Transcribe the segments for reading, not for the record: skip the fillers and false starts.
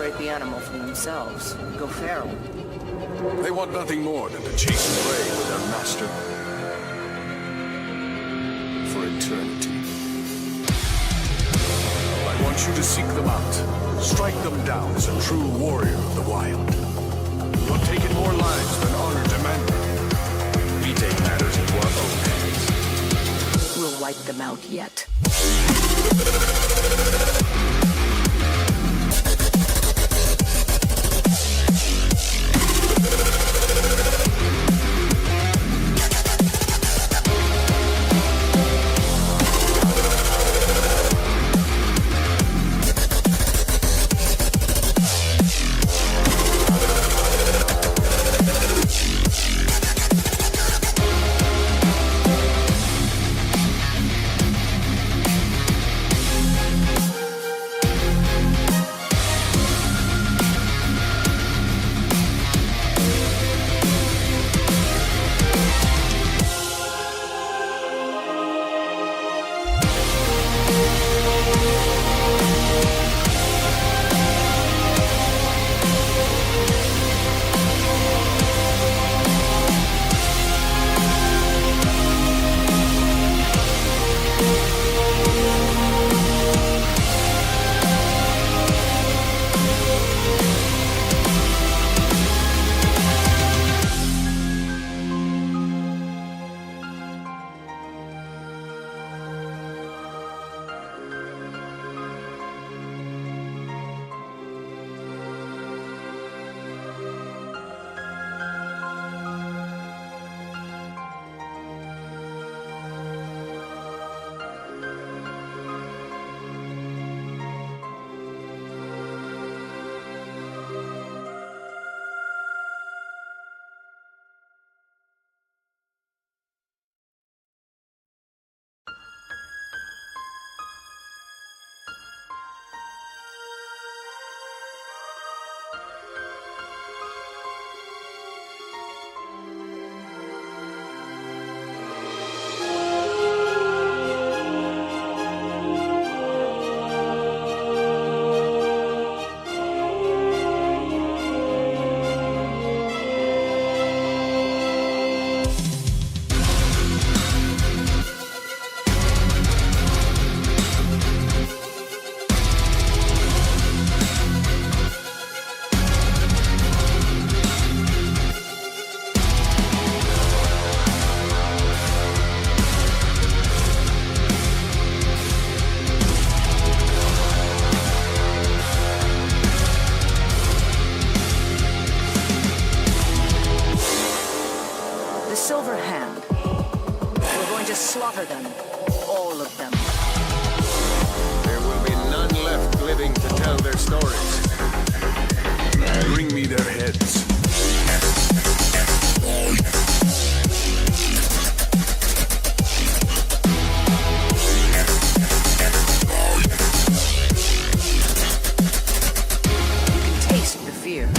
separate the animal from themselves, go feral. They want nothing more than to chase and prey with their master for eternity. I want you to seek them out, strike them down as a true warrior of the wild. You have taken more lives than honor demanded. We take matters into our own hands. We'll wipe them out yet. Slaughter them. All of them. There will be none left living to tell their stories. Bring me their heads. You can taste the fear.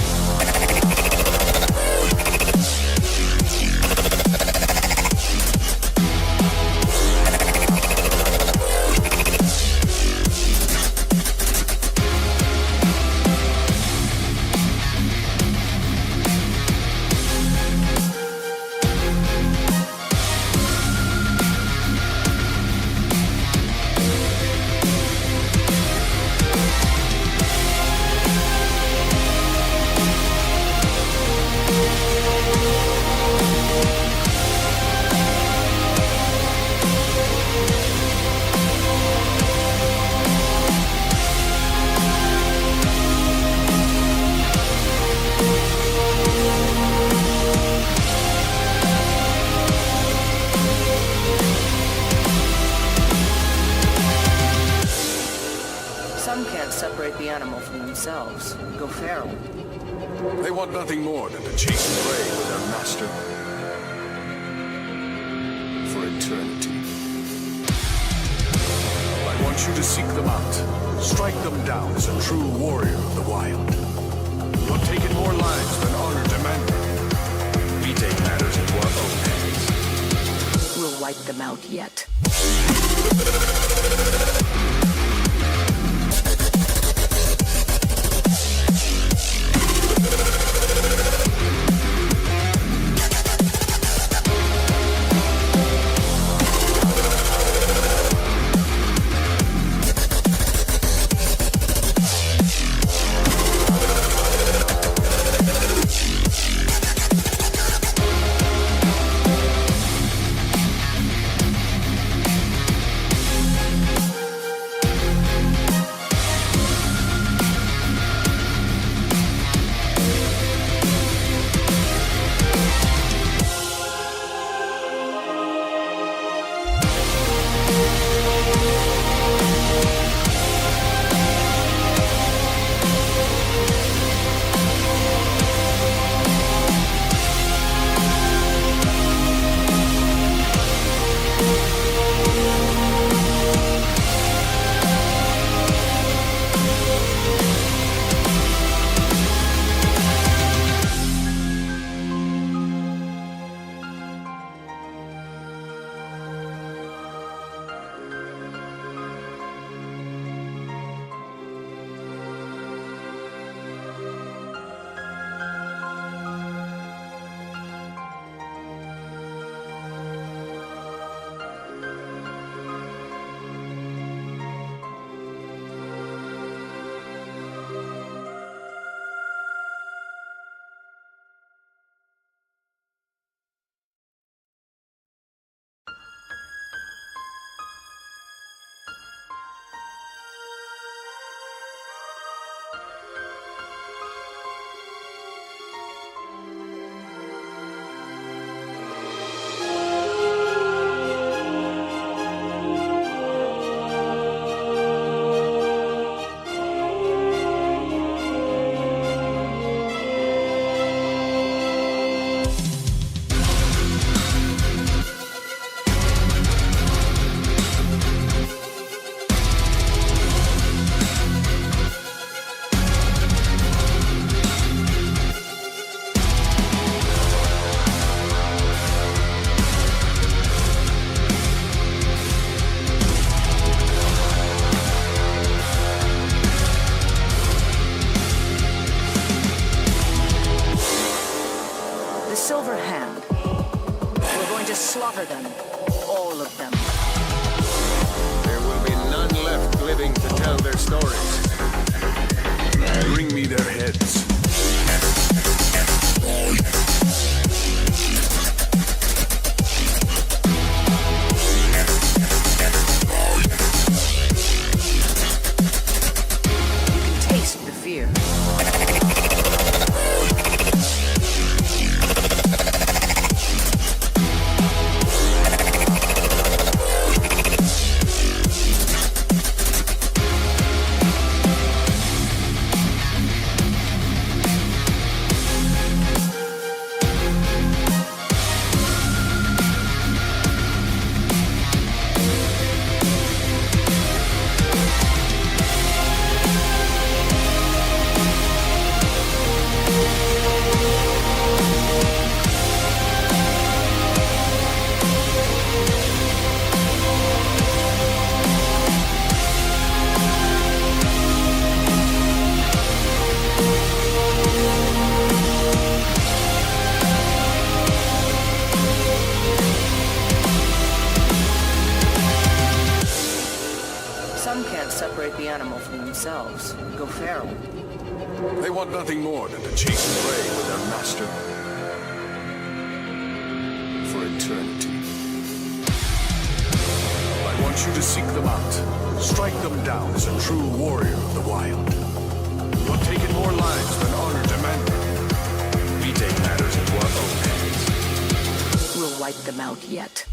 The animal from themselves, go feral. They want nothing more than to chase and prey with their master for eternity. I want you to seek them out, strike them down as a true warrior of the wild. You have taken more lives than honor demanded. We take matters into our own hands. We'll wipe them out yet. slaughter them. All of them. There will be none left living to tell their stories. Bring me their heads. You can taste the fear. The animal from themselves. Go feral. They want nothing more than to chase and prey with their master for eternity. I want you to seek them out. Strike them down as a true warrior of the wild. You have taken more lives than honor demanded. We take matters into our own hands. We'll wipe them out yet.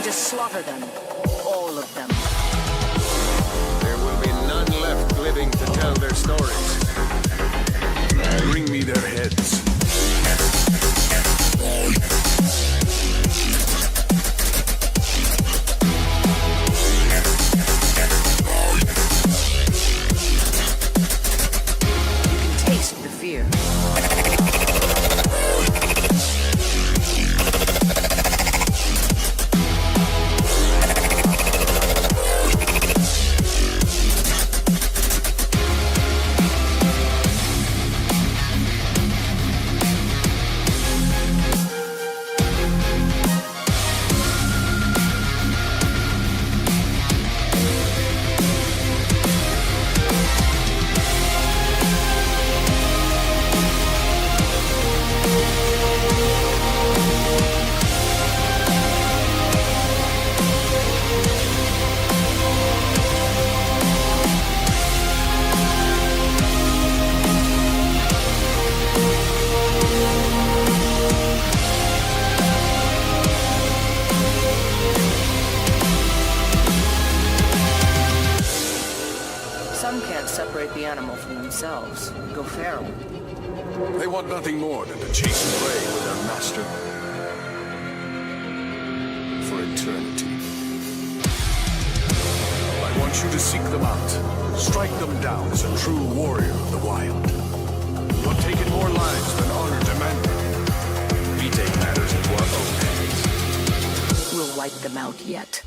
Slaughter them. All of them. There will be none left living to tell their stories. Bring me their heads. You can taste the fear. the animal for themselves. Go feral. They want nothing more than to chase and play with their master for eternity. I want you to seek them out, strike them down as a true warrior of the wild. You have taken more lives than honor demanded. We take matters into our own hands. We'll wipe them out yet.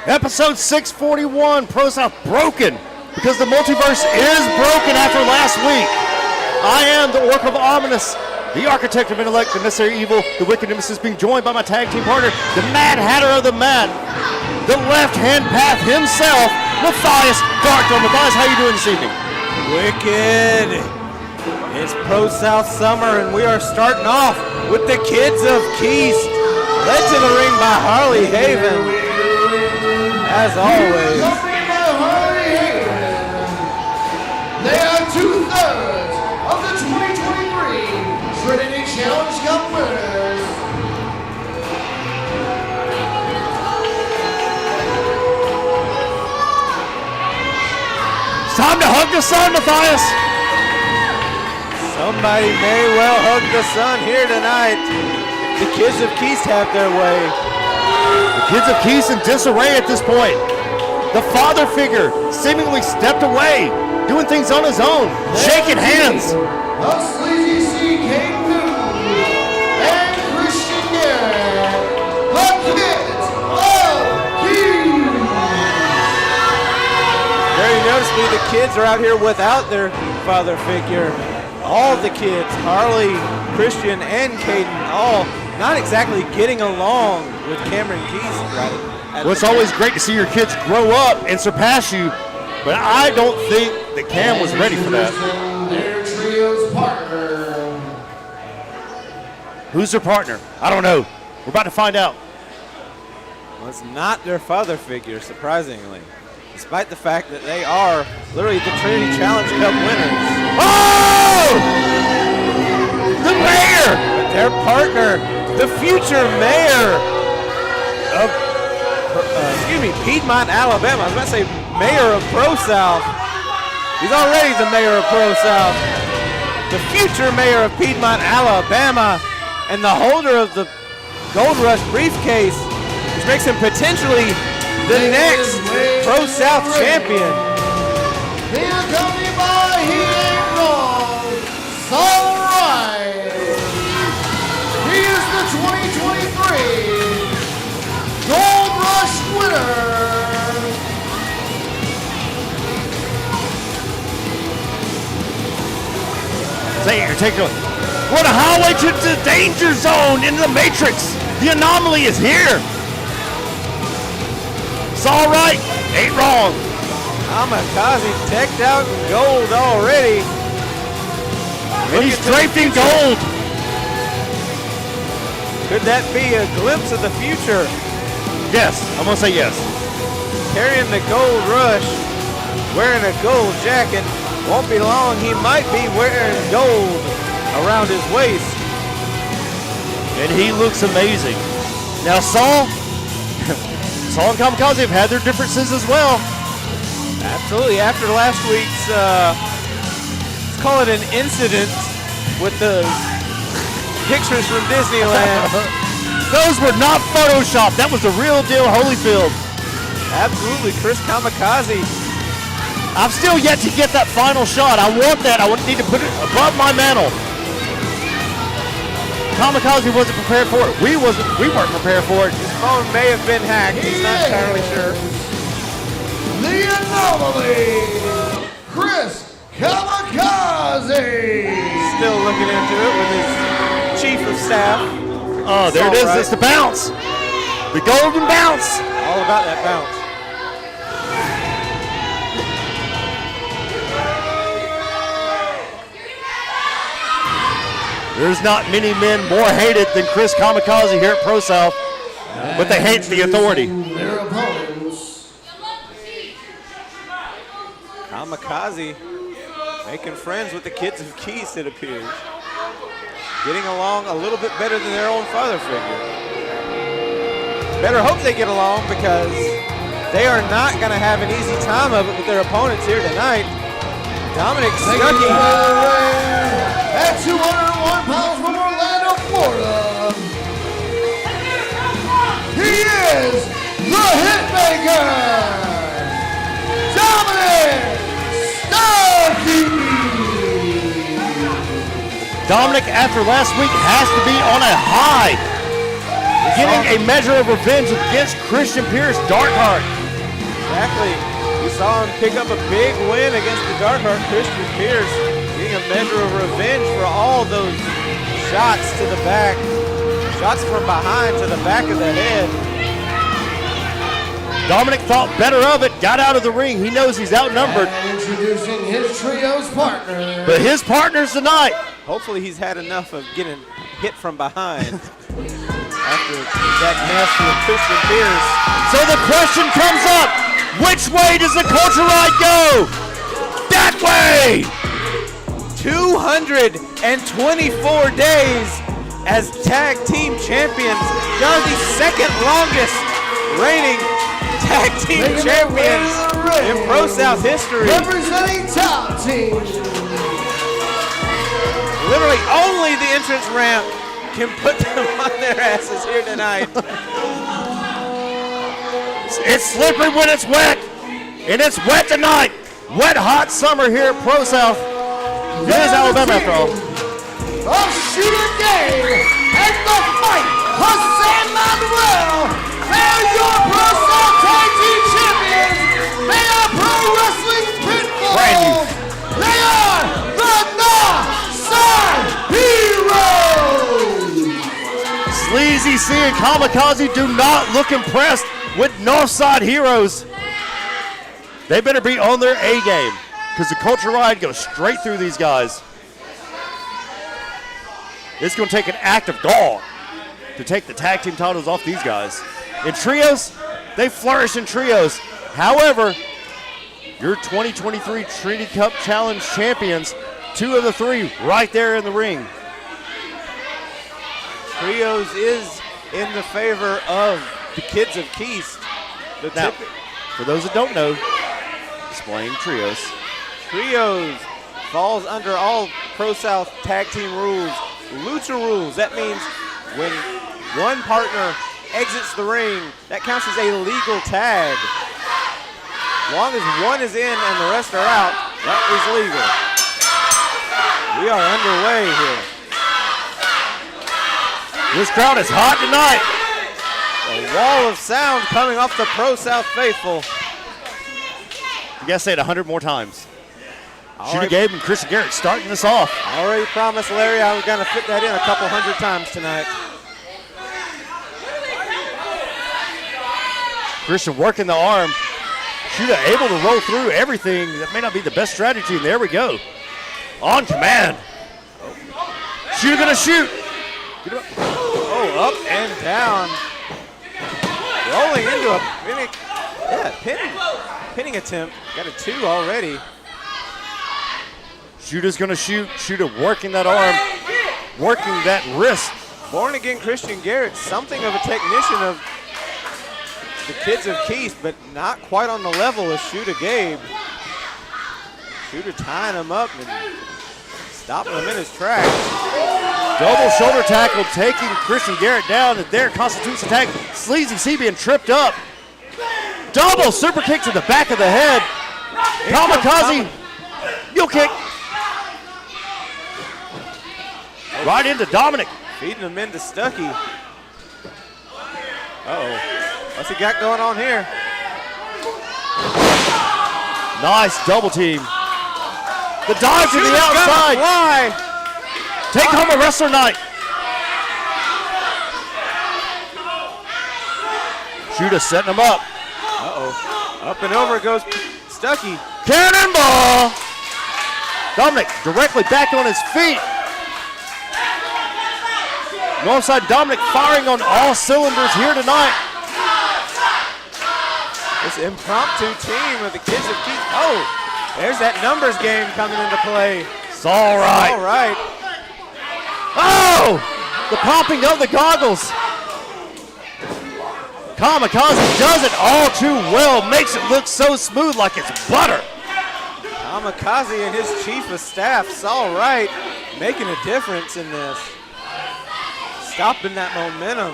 Episode 641, ProSouth broken, because the multiverse is broken after last week. I am the Orc of Ominous, the architect of intellect, the necessary evil, the wicked nemesis, being joined by my tag team partner, the Mad Hatter of the Mad, the left-hand path himself, Matthias Darkdome. Matthias, how you doing this evening? Wicked. It's ProSouth summer, and we are starting off with the Kids of Keast, led to the ring by Harley Haven. As always. Jumping by Harley Haven. They are 2/3 of the 2023 Trinity Challenge Cup winners. It's time to hug the sun, Matthias. Somebody may well hug the sun here tonight. The Kids of Keast have their way. The Kids of Keast in disarray at this point. The father figure seemingly stepped away, doing things on his own, shaking hands. A Sleazy C.K. Newton and Christian Garrett, the Kids of Keast. Very noticeably, the kids are out here without their father figure. All the kids, Harley, Christian, and Caden, all not exactly getting along with Cameron Keast. Right? Well, it's always great to see your kids grow up and surpass you, but I don't think that Cam was ready for that. Their trio's partner. Who's their partner? I don't know. We're about to find out. Well, it's not their father figure, surprisingly, despite the fact that they are literally the Trinity Challenge Cup winners. Oh! The mayor! But their partner, the future mayor, Piedmont, Alabama. I was about to say mayor of ProSouth. He's already the mayor of ProSouth. The future mayor of Piedmont, Alabama, and the holder of the Gold Rush briefcase, which makes him potentially the next ProSouth champion. He accompanied by He Ain't Wrong, Smol Fry. He is the 2023 Gold Rush winner. Say you're taking what a highway to the danger zone into the Matrix. The anomaly is here. It's all right. Ain't wrong. Kamikaze decked out in gold already. And he's draped in gold. Could that be a glimpse of the future? Yes, I'm gonna say yes. Carrying the Gold Rush, wearing a gold jacket. Won't be long, he might be wearing gold around his waist. And he looks amazing. Now Saul and Kamikaze have had their differences as well. Absolutely. After last week's, let's call it an incident with the pictures from Disneyland. Those were not photoshopped. That was the real deal Holyfield. Absolutely, Chris Kamikaze. I've still yet to get that final shot. I want that. I would need to put it above my mantle. Kamikaze wasn't prepared for it. We weren't prepared for it. His phone may have been hacked. He's not entirely sure. The anomaly, Chris Kamikaze. Still looking into it with his chief of staff. Oh, there it is. Right. It's the bounce. The golden bounce. All about that bounce. There's not many men more hated than Chris Kamikaze here at ProSouth, but they hate the authority. Their opponents. Kamikaze making friends with the kids of Keys, it appears. Getting along a little bit better than their own father figure. Better hope they get along because they are not going to have an easy time of it with their opponents here tonight. Dominic Stuckey. At 201 pounds from Orlando, Florida. He is the Hitmaker, Dominic Stuckey. Dominic, after last week, has to be on a high. Getting a measure of revenge against Christian Pierce, Darkheart. Exactly. We saw him pick up a big win against the Darkheart Christian Pierce. Getting a measure of revenge for all those shots to the back. Shots from behind to the back of the head. Dominic thought better of it, got out of the ring. He knows he's outnumbered. And introducing his trio's partner. But his partners tonight. Hopefully he's had enough of getting hit from behind after that mess with Christian Pierce. So the question comes up, which way does the culture ride go? That way! 224 days as tag team champions. Y'all the second longest reigning tag team champions in ProSouth history. Representing top team. Literally only the entrance ramp can put them on their asses here tonight. It's slippery when it's wet, and it's wet tonight. Wet, hot summer here at ProSouth. It is Alabama after all. Of Shooter Game and the fight, Jose Manuel. They are your ProSouth Tag Team Champions. They are Pro Wrestling Pitbull. Brand new. They are the Northside Heroes. Sleazy C and Kamikaze do not look impressed with Northside Heroes. They better be on their A game because the culture ride goes straight through these guys. It's going to take an act of God to take the tag team titles off these guys. In trios, they flourish in trios. However, your 2023 Trinity Cup Challenge champions, 2 of the 3 right there in the ring. Trios is in the favor of the kids of Keast. Now, for those that don't know, explain trios. Trios falls under all ProSouth tag team rules, lucha rules. That means when one partner exits the ring, that counts as a legal tag. As long as one is in and the rest are out, that is legal. We are underway here. This crowd is hot tonight. A wall of sound coming off the ProSouth faithful. You gotta say it 100 more times. Shooter Right. Gabe and Christian Garrett starting this off. I already promised Larry I was gonna fit that in a couple hundred times tonight. Christian working the arm. Shooter able to roll through everything. That may not be the best strategy. And there we go. On command. Shooter gonna shoot. Oh, up and down. Rolling into a pinning attempt. Got a 2 already. Shooter's gonna shoot. Shooter working that arm, working that wrist. Born again Christian Garrett, something of a technician of the kids of Keith, but not quite on the level as Shooter Gabe. Shooter tying him up and stopping him in his tracks. Double shoulder tackle taking Christian Garrett down, and there constitutes attack. Sleazy C being tripped up. Double super kick to the back of the head. Kamikaze, mule kick. Right into Dominic. Feeding him into Stuckey. Uh-oh. What's he got going on here? Nice double team. The dive to the outside. Fly. Take home a wrestler night. Shooter setting him up. Uh-oh. Up and over goes Stuckey. Cannonball. Dominic directly back on his feet. Northside Dominic firing on all cylinders here tonight. This impromptu team of the kids of Keith. Oh, there's that numbers game coming into play. It's all right. All right. Oh! The popping of the goggles. Kamikaze does it all too well. Makes it look so smooth like it's butter. Kamikaze and his chief of staff saw right, making a difference in this. Stopping that momentum.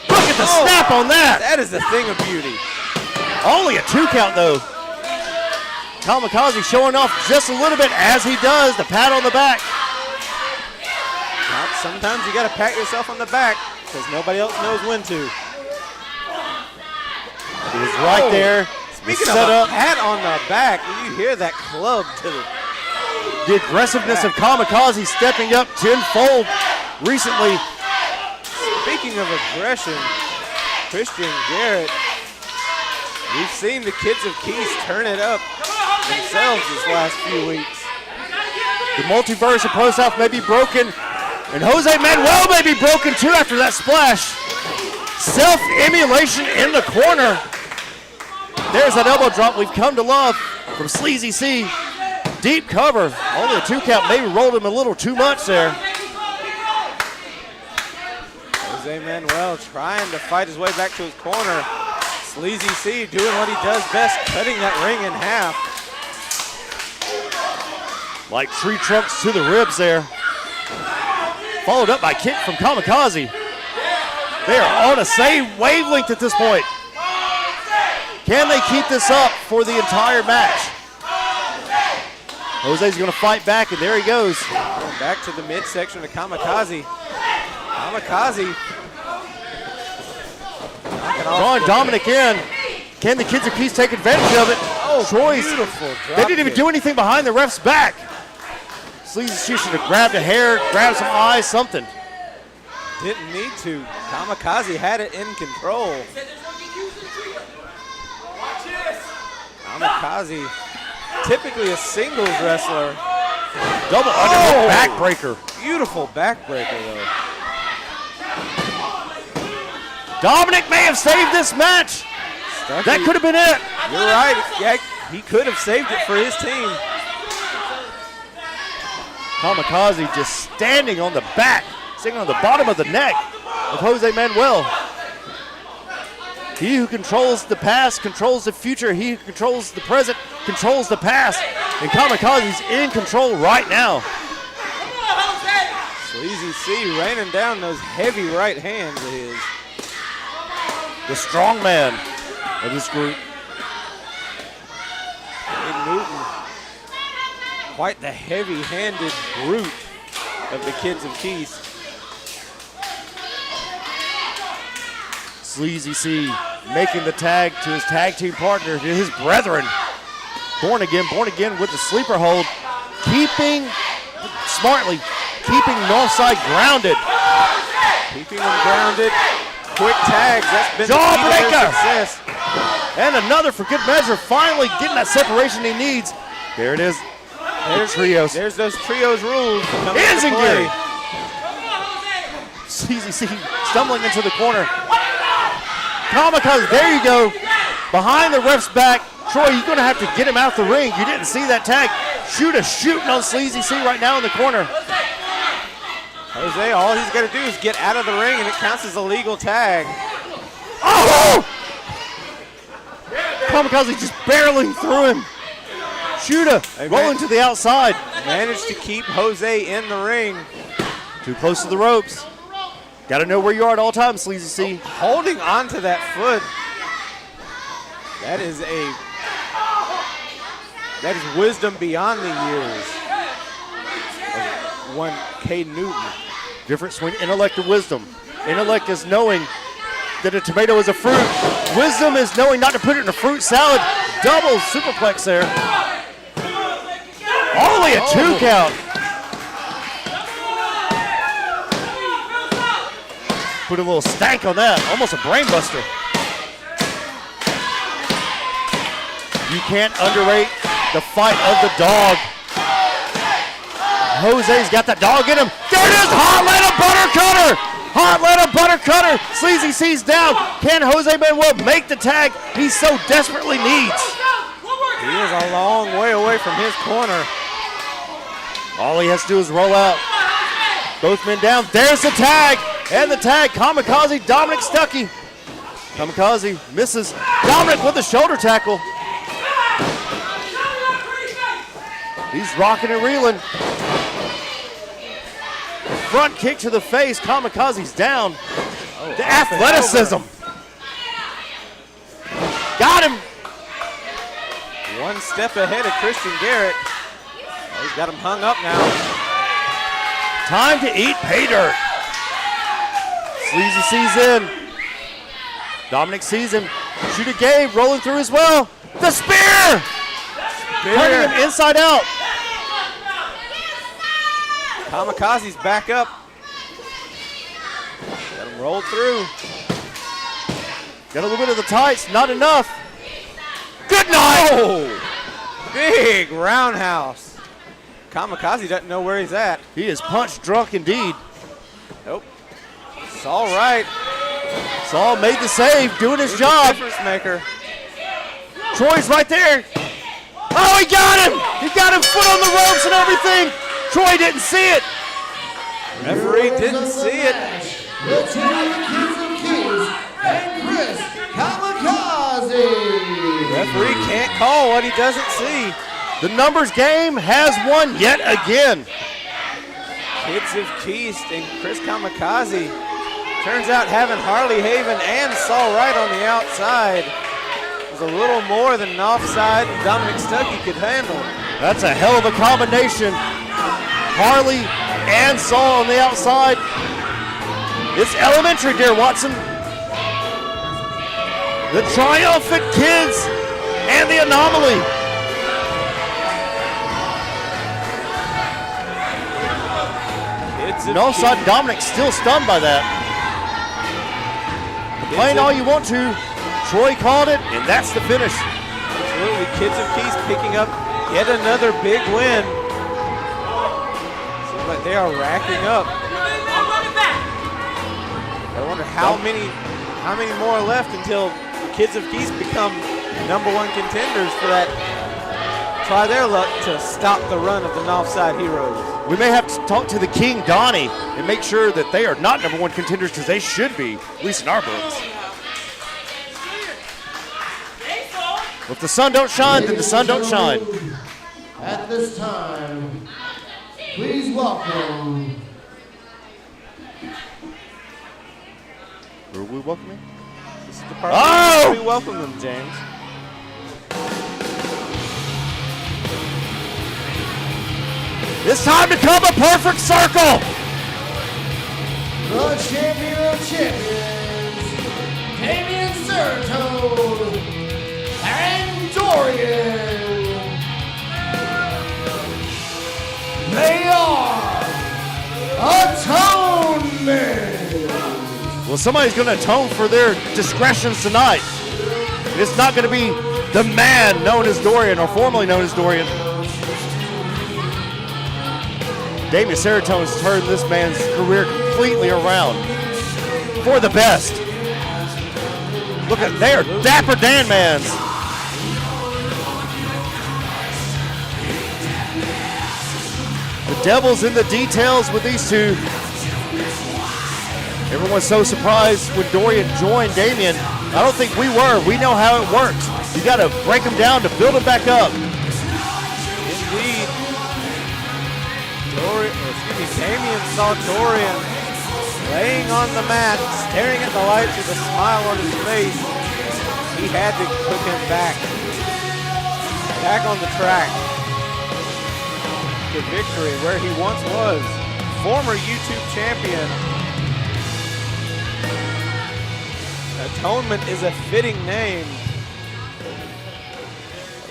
Look at the snap on that. That is a thing of beauty. Only a 2 count though. Kamikaze showing off just a little bit as he does. The pat on the back. Now, sometimes you got to pat yourself on the back because nobody else knows when to. He was right there. Speaking set of up. a pat on the back, you hear that club to The aggressiveness of Kamikaze stepping up tenfold recently. Speaking of aggression, Christian Garrett, we've seen the kids of Keys turn it up themselves this last few weeks. The multiverse of ProSouth may be broken, and Jose Manuel may be broken too after that splash. Self-emulation in the corner. There's that elbow drop we've come to love from Sleazy C. Deep cover, only a 2 count, maybe rolled him a little too much there. Jose Manuel trying to fight his way back to his corner. Sleazy C doing what he does best, cutting that ring in half. Like tree trunks to the ribs there. Followed up by kick from Kamikaze. They are on the same wavelength at this point. Can they keep this up for the entire match? Jose's going to fight back, and there he goes. Going back to the midsection of Kamikaze. Kamikaze. Drawing Dominic in. Can the kids of Keys take advantage of it? Oh, Troy's. beautiful drop They didn't even kick. do anything behind the ref's back. Sleazy should have grabbed a hair, grabbed some eyes, something. Didn't need to. Kamikaze had it in control. Kamikaze, typically a singles wrestler. Double underhook backbreaker. Beautiful backbreaker though. Dominic may have saved this match. Stuckey, That could have been it. You're right. Yeah, he could have saved it for his team. Kamikaze just standing on the back, sticking on the bottom of the neck of Jose Manuel. He who controls the past controls the future. He who controls the present controls the past. And Kamikaze's in control right now. Sleazy C raining down those heavy right hands of his. The strong man of this group. Big Newton. Quite the heavy-handed brute of the Kids of Keys. Sleazy C making the tag to his tag team partner, to his brethren. Born again with the sleeper hold. Smartly keeping Northside grounded. Keeping them grounded. Quick tags, that's been Jawbreaker. their success. And another for good measure, finally getting that separation he needs. There it is. There's trios. There's those trios rules coming Hands into in play. Gary. CZC stumbling into the corner. Kamikaze, there you go. Behind the ref's back. Troy, you're going to have to get him out the ring. You didn't see that tag. Shooting on Sleazy C right now in the corner. Jose, all he's got to do is get out of the ring and it counts as a legal tag. Oh! Kamikaze just barreling through him. Shooter rolling to the outside. Managed to keep Jose in the ring. Too close to the ropes. Got to know where you are at all times, Sleazy C. Holding on to that foot. That is wisdom beyond the years of one K. Newton. Difference between intellect and wisdom. Intellect is knowing that a tomato is a fruit. Wisdom is knowing not to put it in a fruit salad. Double superplex there. Only a 2 count. Put a little stank on that. Almost a brain buster. You can't underrate the fight of the dog. Jose's got that dog in him. There it is, Hot Atlanta Butter Cutter. Hot Atlanta Butter Cutter. Sleazy C's down. Can Jose Manuel make the tag he so desperately needs? He is a long way away from his corner. All he has to do is roll out. Both men down. There's the tag. And the tag. Kamikaze, Dominic Stuckey. Kamikaze misses. Dominic with the shoulder tackle. He's rocking and reeling. Front kick to the face. Kamikaze's down. The athleticism. Got him. One step ahead of Christian Garrett. Oh, he's got him hung up now. Time to eat pay dirt. Sleazy C's in. Dominic sees him. Shooter Gabe rolling through as well. The spear! Cutting him inside out. Kamikaze's back up. Got him rolled through. Got a little bit of the tights, not enough. Good night! Oh, big roundhouse. Kamikaze doesn't know where he's at. He is punch drunk indeed. Nope. It's all right. Saul made the save, doing his He's job. a difference maker. Troy's right there. Oh, he got him! He got him foot on the ropes and everything. Troy didn't see it. Referee didn't see it. The team of the Kids of Keys and Chris Kamikaze. Referee can't call what he doesn't see. The numbers game has won yet again. Kids of Keys and Chris Kamikaze. Turns out having Harley Haven and Saul Wright on the outside was a little more than an offside and Dominic Stuckey could handle. That's a hell of a combination. Harley and Saul on the outside. It's elementary, dear Watson. The triumphant Kids and the anomaly. Northside Dominic still stunned by that. Complain all you want to. Troy called it, and that's the finish. Absolutely. Kids of Keys picking up yet another big win. Seems like they are racking up. I wonder how many more are left until the Kids of Keys become #1 contenders for that. Try their luck to stop the run of the Northside Heroes. We may have to talk to the king, Donnie, and make sure that they are not #1 contenders because they should be, at least in our books. If the sun don't shine, then the sun don't shine. At this time, please welcome. Who are we welcoming? This is the part Oh! where we welcome them, James. It's time to come a perfect circle. The champion of champions, Damien Sertone and Dorian. They are Atonement. Well, somebody's going to atone for their discretions tonight. It's not going to be the man known as Dorian, or formerly known as Dorian. Damien Sertone has turned this man's career completely around for the best. Look at, they are Dapper Dan Mans. The devil's in the details with these two. Everyone's so surprised when Dorian joined Damien. I don't think we were. We know how it works. You got to break them down to build them back up. Indeed. Damien saw Dorian laying on the mat, staring at the lights with a smile on his face. He had to put him back on the track to victory where he once was. Former YouTube champion. Atonement is a fitting name.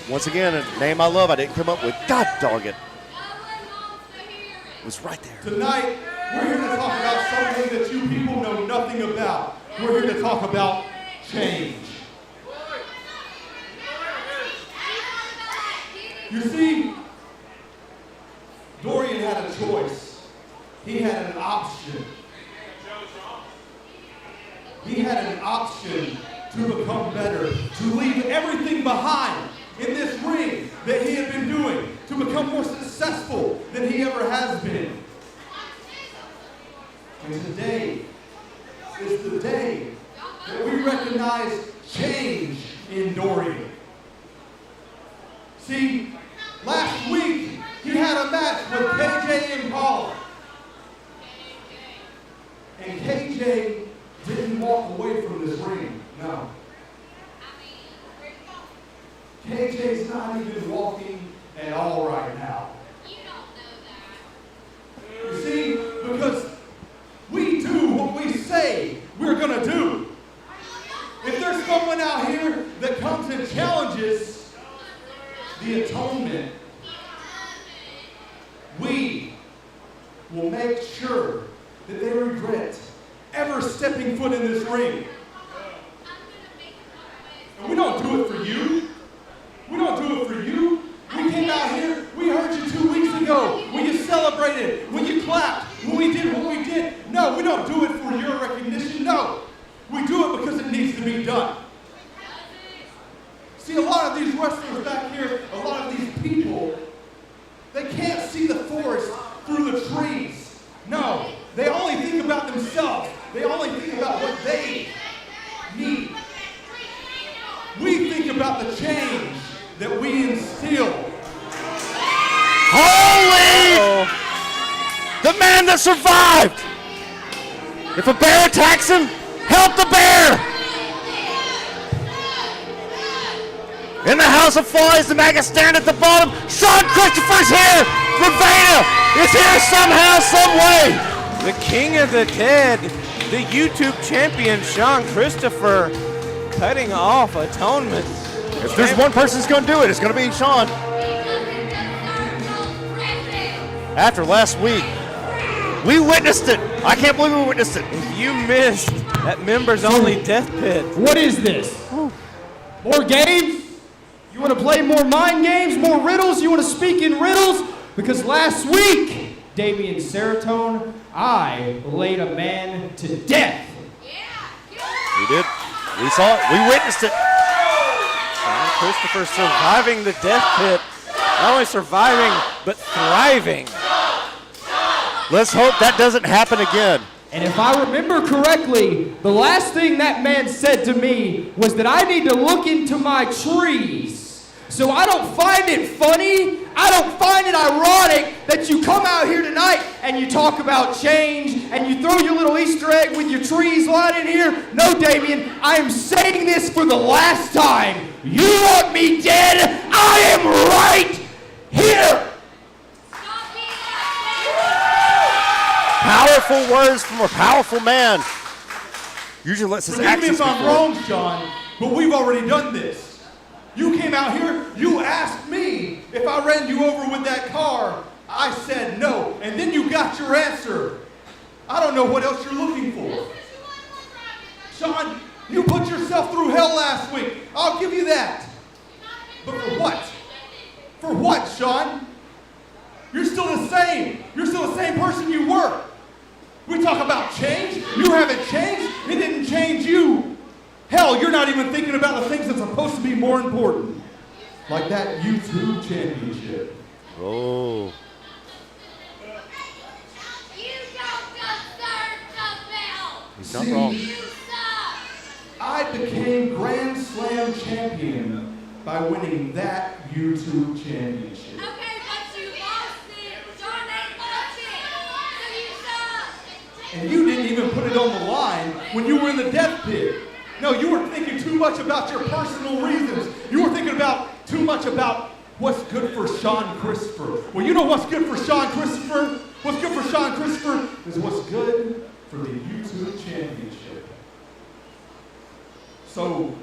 Once again, a name I love I didn't come up with. God dog it. It was right there. Tonight, we're here to talk about something that you people know nothing about. We're here to talk about change. You see, Dorian had a choice. He had an option. He had an option to become better, to leave everything behind in this ring that he had been doing, to become more successful than he ever has been. And today is the day that we recognize change in Dorian. See, last week he had a match with KJ and Paula. And KJ didn't walk away from this ring, no. KJ's not even walking at all right now. You see, because we do what we say we're gonna do. If there's someone out here that comes and challenges the Atonement, we will make sure that they regret ever stepping foot in this ring. And we don't do it for you. We don't do it for you. We came out here, we heard you 2 weeks ago when you celebrated, when you clapped, when we did what we did. No, we don't do it for your recognition, no. We do it because it needs to be done. See, a lot of these wrestlers back here, a lot of these people, they can't see the forest through the trees. No, they only think about themselves. They only think about what they need. We think about the change that we instill. Holy! The man that survived! If a bear attacks him, help the bear! In the House of Flies, the maggots stand at the bottom. Sean Christopher's here! Ravana is here somehow, some way! The king of the dead, the YouTube champion, Sean Christopher, cutting off Atonement. If there's one person who's going to do it, it's going to be Sean. After last week, we witnessed it. I can't believe we witnessed it. If you missed that members-only death pit. What is this? More games? You want to play more mind games, more riddles? You want to speak in riddles? Because last week, Damien Sertone, I laid a man to death. We did. We saw it. We witnessed it. Sean Christopher surviving the death pit. Not only surviving, but thriving. Let's hope that doesn't happen again. And if I remember correctly, the last thing that man said to me was that I need to look into my trees. So I don't find it funny, I don't find it ironic that you come out here tonight and you talk about change and you throw your little Easter egg with your trees lying in here. No, Damien, I am saying this for the last time. You want me dead? I am right here. Powerful words from a powerful man. Usually lets his Forgive me actions if I'm speak. wrong, Sean, but we've already done this. You came out here, you asked me if I ran you over with that car. I said no, and then you got your answer. I don't know what else you're looking for. Sean, you put yourself through hell last week. I'll give you that. But for what? For what, Sean? You're still the same. You're still the same person you were. We talk about change. You haven't changed. It didn't change you. Hell, you're not even thinking about the things that's supposed to be more important. Like that YouTube championship. Oh. You don't deserve the belt. He's not wrong. You suck. I became Grand Slam champion by winning that YouTube championship. Okay, but you lost it. John ain't lost it. So you suck. And you didn't even put it on the line when you were in the death pit. No, you were thinking too much about your personal reasons. You were thinking about too much about what's good for Sean Christopher. Well, you know what's good for Sean Christopher? What's good for Sean Christopher is what's good for the YouTube championship. So,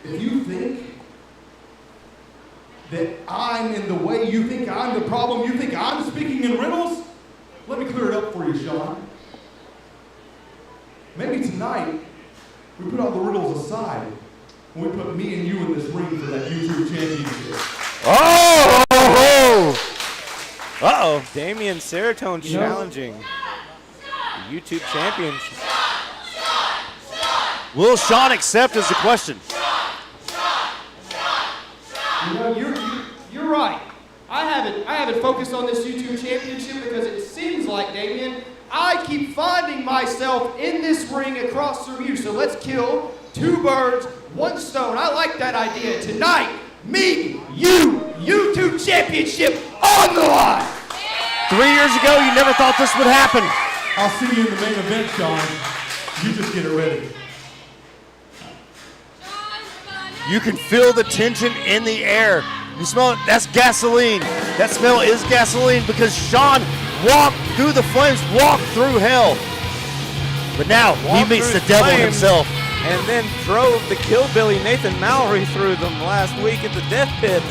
if you think that I'm in the way, you think I'm the problem, you think I'm speaking in riddles, let me clear it up for you, Sean. Maybe tonight, we put all the riddles aside and we put me and you in this ring for that YouTube championship. Oh! Uh-oh. Damien Serotonin challenging the YouTube championship. Will Sean accept is the question. You know, you're right. I haven't focused on this YouTube championship because it seems like, Damien, I keep finding myself in this ring across from you. So let's kill two birds, one stone. I like that idea. Tonight, me, you, YouTube championship on the line. 3 years ago, you never thought this would happen. I'll see you in the main event, Sean. You just get it ready. You can feel the tension in the air. You smell it? That's gasoline. That smell is gasoline because Sean walked through the flames, walked through hell. But now he meets the devil himself. And then drove the Killbilly Nathan Mallory through them last week at the Death Pit.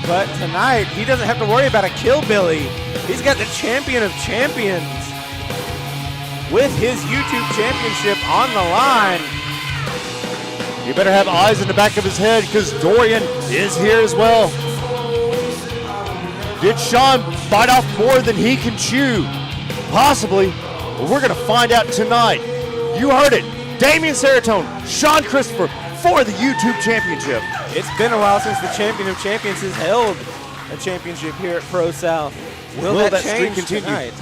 But tonight, he doesn't have to worry about a Killbilly. He's got the champion of champions with his YouTube championship on the line. You better have eyes in the back of his head because Dorian is here as well. Did Sean bite off more than he can chew? Possibly. But we're going to find out tonight. You heard it. Damien Serotonin, Sean Christopher for the YouTube championship. It's been a while since the champion of champions has held a championship here at Pro South. Will that streak change continue? tonight?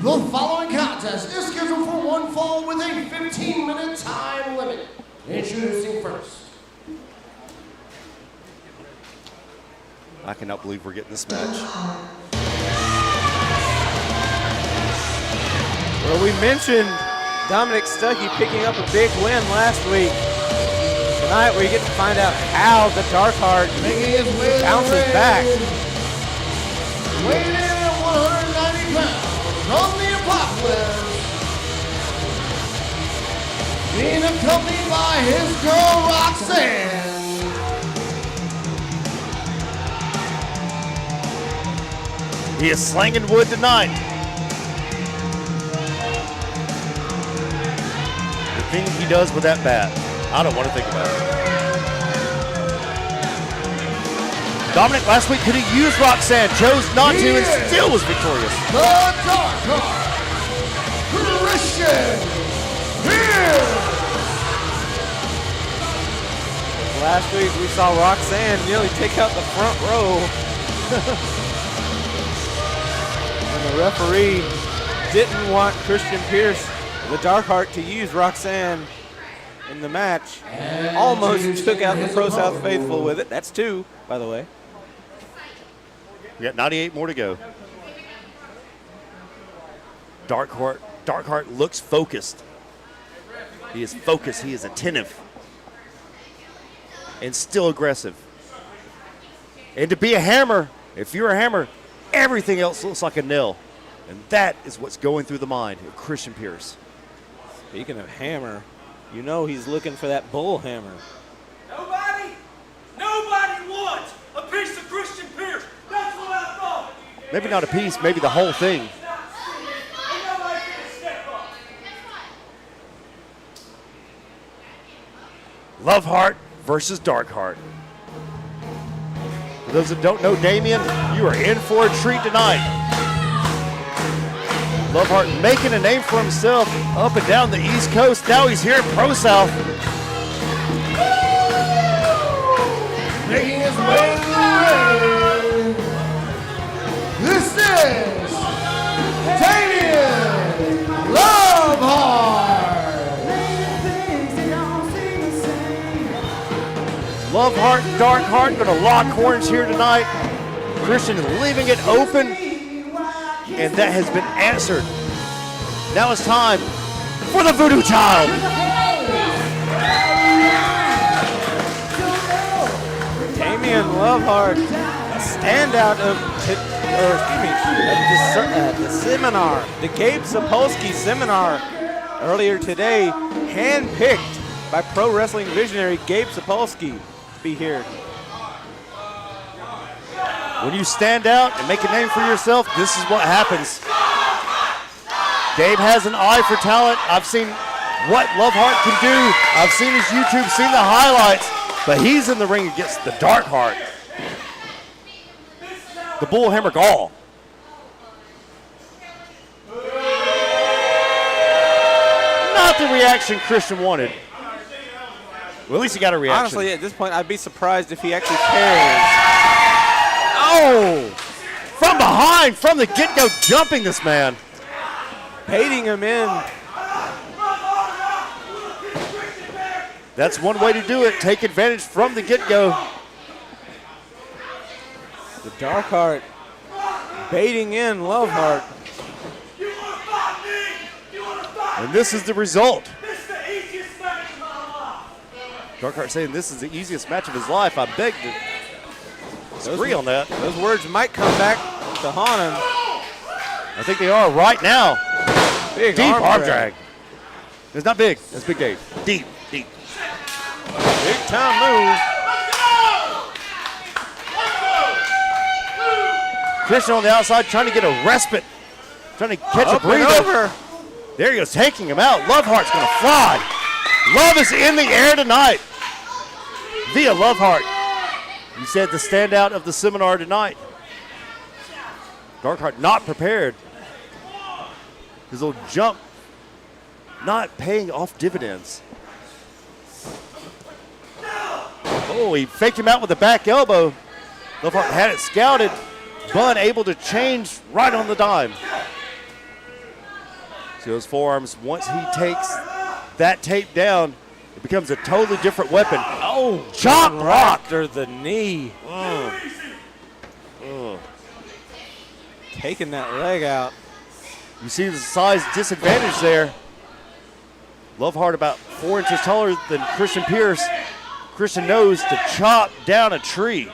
The following contest is scheduled for one fall with a 15-minute time limit. Introducing first. I cannot believe we're getting this match. Well, we mentioned Dominic Stuckey picking up a big win last week. Tonight we get to find out how the Dark Heart bounces back. Weighing in at 190 pounds from the Apocalypse, being accompanied by his girl Roxanne. He is slanging wood tonight. The thing he does with that bat, I don't want to think about it. Dominic last week could have used Roxanne, chose not to, and still was victorious. The Dark Heart, Christian here. Last week we saw Roxanne nearly take out the front row. And the referee didn't want Christian Pierce, the Darkheart, to use Roxanne in the match. Almost took out the ProSouth faithful with it. That's 2, by the way. We got 98 more to go. Darkheart looks focused. He is focused. He is attentive. And still aggressive. And to be a hammer, if you're a hammer, everything else looks like a nail. And that is what's going through the mind of Christian Pierce. Speaking of hammer, you know he's looking for that bull hammer. Nobody wants a piece of Christian Pierce. That's what I thought. Maybe not a piece, maybe the whole thing. Loveheart versus Darkheart. For those that don't know Damien, you are in for a treat tonight. Loveheart making a name for himself up and down the East Coast. Now he's here at ProSouth. Making his way to the ring. This is Damien Loveheart. Loveheart, Darkheart gonna lock horns here tonight. Christian leaving it open, and that has been answered. Now it's time for the Voodoo Child. Damien Loveheart, a standout of the seminar, the Gabe Sapolsky seminar earlier today, handpicked by pro wrestling visionary Gabe Sapolsky to be here. When you stand out and make a name for yourself, this is what happens. Gabe has an eye for talent. I've seen what Loveheart can do. I've seen his YouTube, seen the highlights, but he's in the ring against the Darkheart. The Bullhammer Gall. Not the reaction Christian wanted. Well, at least he got a reaction. Honestly, at this point, I'd be surprised if he actually cares. Oh! From behind, from the get-go, jumping this man. Baiting him in. That's one way to do it. Take advantage from the get-go. The Darkheart baiting in Loveheart. And this is the result. Darkheart saying this is the easiest match of his life. I beg to disagree on that. Those words might come back to haunt him. I think they are right now. Big deep arm drag. drag. It's not big. That's Big Dave. Deep, deep. Big time move. Christian on the outside trying to get a respite. Trying to catch a breather. Over. There he goes, taking him out. Loveheart's going to fly. Love is in the air tonight. Via Loveheart. You said the standout of the seminar tonight. Darkheart not prepared. His little jump not paying off dividends. Oh, he faked him out with a back elbow. Loveheart had it scouted. Bun able to change right on the dime. See those forearms, once he takes that tape down, it becomes a totally different weapon. Oh, chop block. After the knee. Taking that leg out. You see the size disadvantage there. Loveheart about 4 inches taller than Christian Pierce. Christian knows to chop down a tree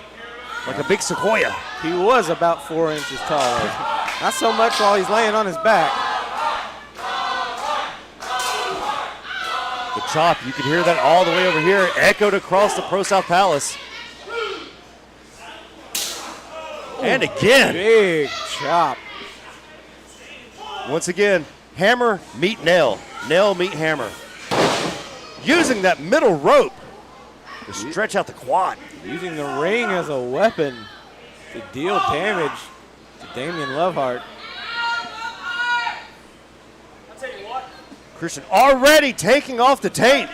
like a big sequoia. He was about 4 inches taller. Not so much while he's laying on his back. The chop, you can hear that all the way over here, echoed across the ProSouth Palace. And again. Big chop. Once again, hammer meet nail. Nail meet hammer. Using that middle rope to stretch out the quad. Using the ring as a weapon to deal damage to Damien Loveheart. Christian already taking off the tape.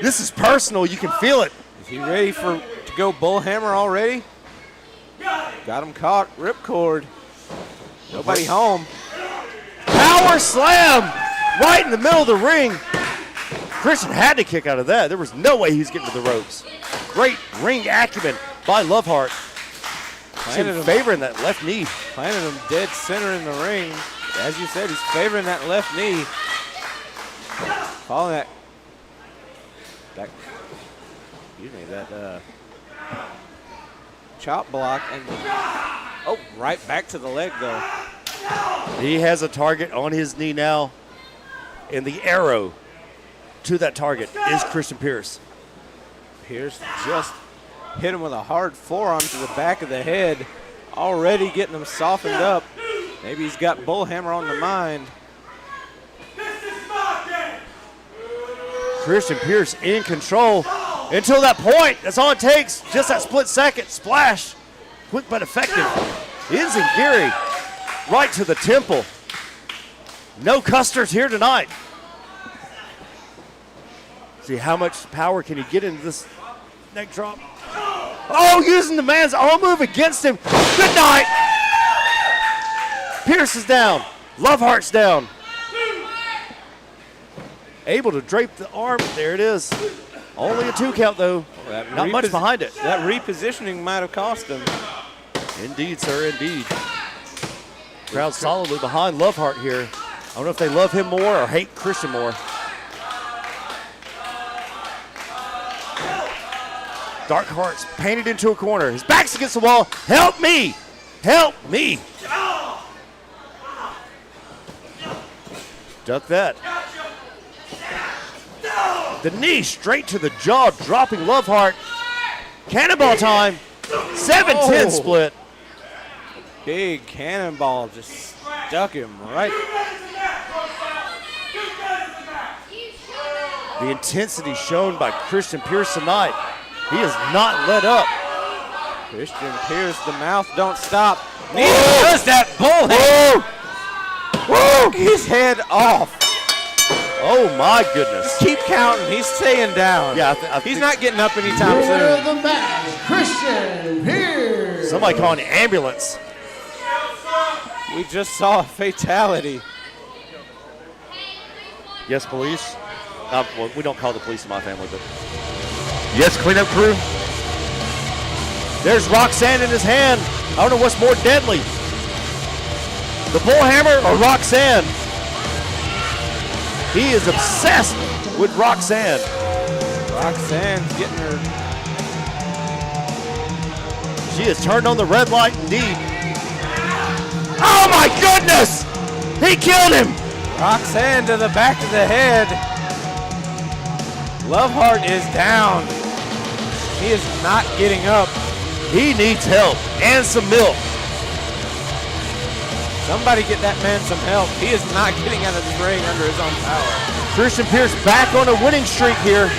This is personal. You can feel it. Is he ready to go bullhammer already? Got him caught. Ripcord. Nobody home. Power slam right in the middle of the ring. Christian had to kick out of that. There was no way he was getting to the ropes. Great ring acumen by Loveheart. He's favoring that left knee. Planted him dead center in the ring. As you said, he's favoring that left knee. Following that chop block, and right back to the leg though. He has a target on his knee now, and the arrow to that target is Christian Pierce. Pierce just hit him with a hard forearm to the back of the head, already getting him softened up. Maybe he's got bullhammer on the mind. Christian Pierce in control until that point. That's all it takes. Just that split second. Splash. Quick but effective. Enziguri right to the temple. No Custers here tonight. See how much power can he get into this neck drop. Oh, using the man's own move against him. Good night. Pierce is down. Loveheart's down. Able to drape the arm. There it is. Only a 2 count, though. Not much behind it. That repositioning might have cost him. Indeed, sir, indeed. Crowd solidly behind Loveheart here. I don't know if they love him more or hate Christian more. Dark Heart's painted into a corner. His back's against the wall. Help me! Help me! Duck that. The knee straight to the jaw, dropping Loveheart. Cannonball time. 7-10 split. Big cannonball just stuck him right. The intensity shown by Christian Pierce tonight. He has not let up. Christian Pierce, the mouth don't stop. Neither does that bullhead. Whoa! His head off. Oh my goodness. Keep counting. He's staying down. Yeah, he's not getting up anytime Winner soon. of the match, Christian Pierce. Somebody call an ambulance. We just saw a fatality. Yes, police. Well, we don't call the police in my family, but yes, cleanup crew. There's Roxanne in his hand. I don't know what's more deadly, the bullhammer or Roxanne. He is obsessed with Roxanne. Roxanne's getting her. She has turned on the red light indeed. Oh my goodness! He killed him! Roxanne to the back of the head. Loveheart is down. He is not getting up. He needs help and some milk. Somebody get that man some help. He is not getting out of the ring under his own power. Christian Pierce back on a winning streak here.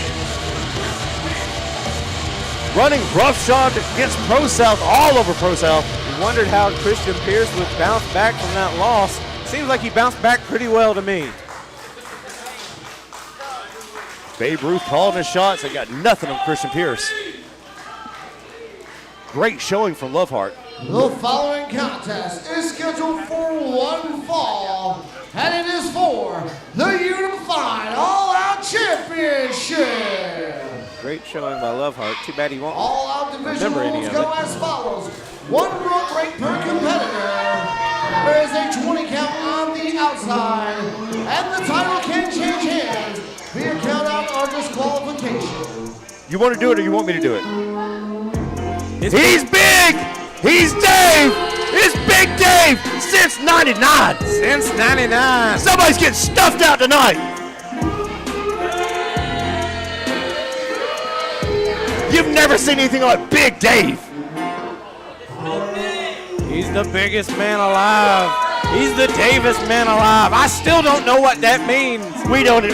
Running roughshod against ProSouth, all over ProSouth. We wondered how Christian Pierce would bounce back from that loss. Seems like he bounced back pretty well to me. Babe Ruth calling his shots. They got nothing on Christian Pierce. Great showing from Loveheart. The following contest is scheduled for one fall, and it is for the Unified All-Out Championship. Great showing by Loveheart. Too bad he won't All-Out division remember any rules of go it. as follows. 1 rope break per competitor. There is a 20 count on the outside, and the title can change hands via count out or disqualification. You want to do it or you want me to do it? He's big! He's Dave! It's Big Dave since 99! Since 99! Somebody's getting stuffed out tonight! You've never seen anything like Big Dave! He's the biggest man alive. He's the Davis man alive. I still don't know what that means.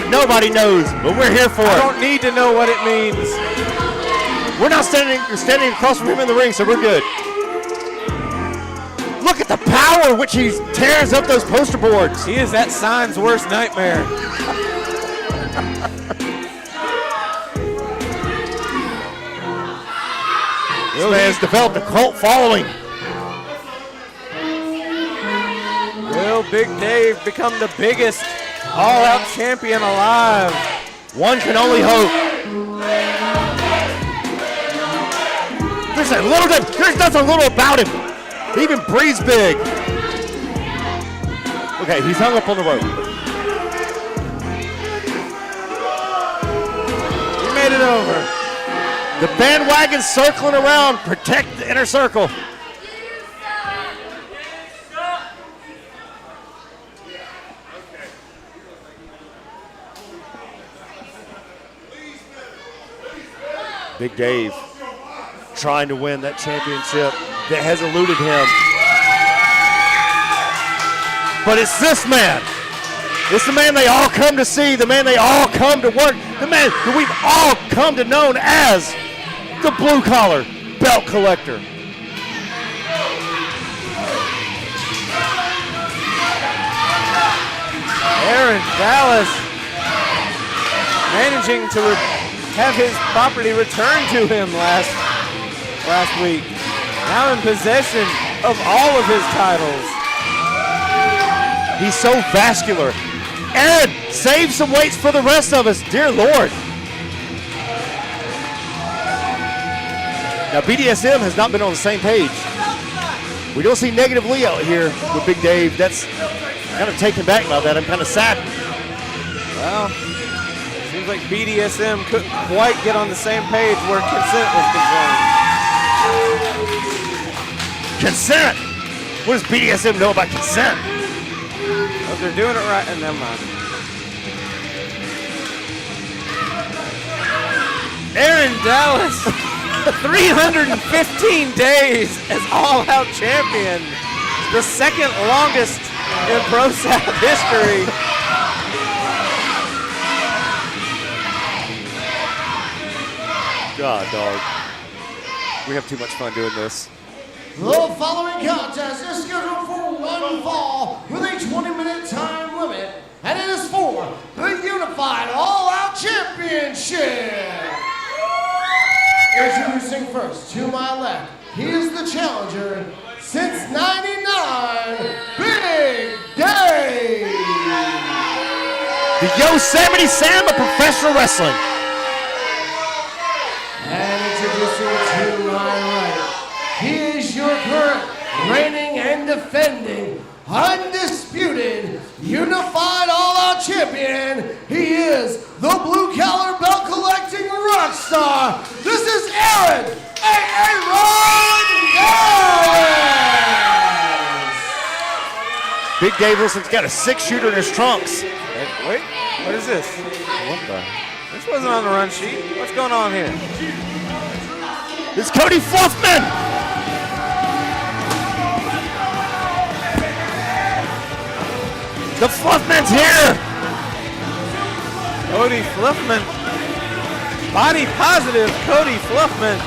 Nobody knows, but we're here for I it. don't need to know what it means. We're not standing across from him in the ring, so we're good. Look at the power which he tears up those poster boards. He is that sign's worst nightmare. This man has developed a cult following. Will Big Dave become the biggest all-out champion alive? One can only hope. There's nothing little about him. He even breathes big. Okay, he's hung up on the rope. He made it over. The bandwagon's circling around. Protect the inner circle. Big Dave trying to win that championship that has eluded him. But it's this man. It's the man they all come to see, the man they all come to work, the man that we've all come to know as the blue-collar belt collector. Aaron Dallas managing to have his property returned to him last week. Now in possession of all of his titles. He's so vascular. Aaron, save some weights for the rest of us, dear Lord. Now BDSM has not been on the same page. We don't see negative Lee out here with Big Dave. That's kind of taken back by that. I'm kind of sad. Well, seems like BDSM couldn't quite get on the same page where consent was concerned. Consent? What does BDSM know about consent? Well, they're doing it right, and never mind. Aaron Dallas, 315 days as all-out champion, the second longest in ProSouth history. God, dog. We have too much fun doing this. The following contest is scheduled for one fall with a 20-minute time limit, and it is for the Unified All-Out Championship. Introducing first, to my left, he is the challenger since '99, Big Dave. The Yosemite Sam of professional wrestling. And introducing to my right, he is your current reigning and defending, undisputed, unified all-out champion. He is the blue-collar belt collecting rock star. This is Aaron Dallas. Big Dave Wilson's got a 6-shooter in his trunks. Wait, what is this? What the? This wasn't on the run sheet. What's going on here? It's Cody Fluffman. The Fluffman's here. Cody Fluffman. Body positive Cody Fluffman.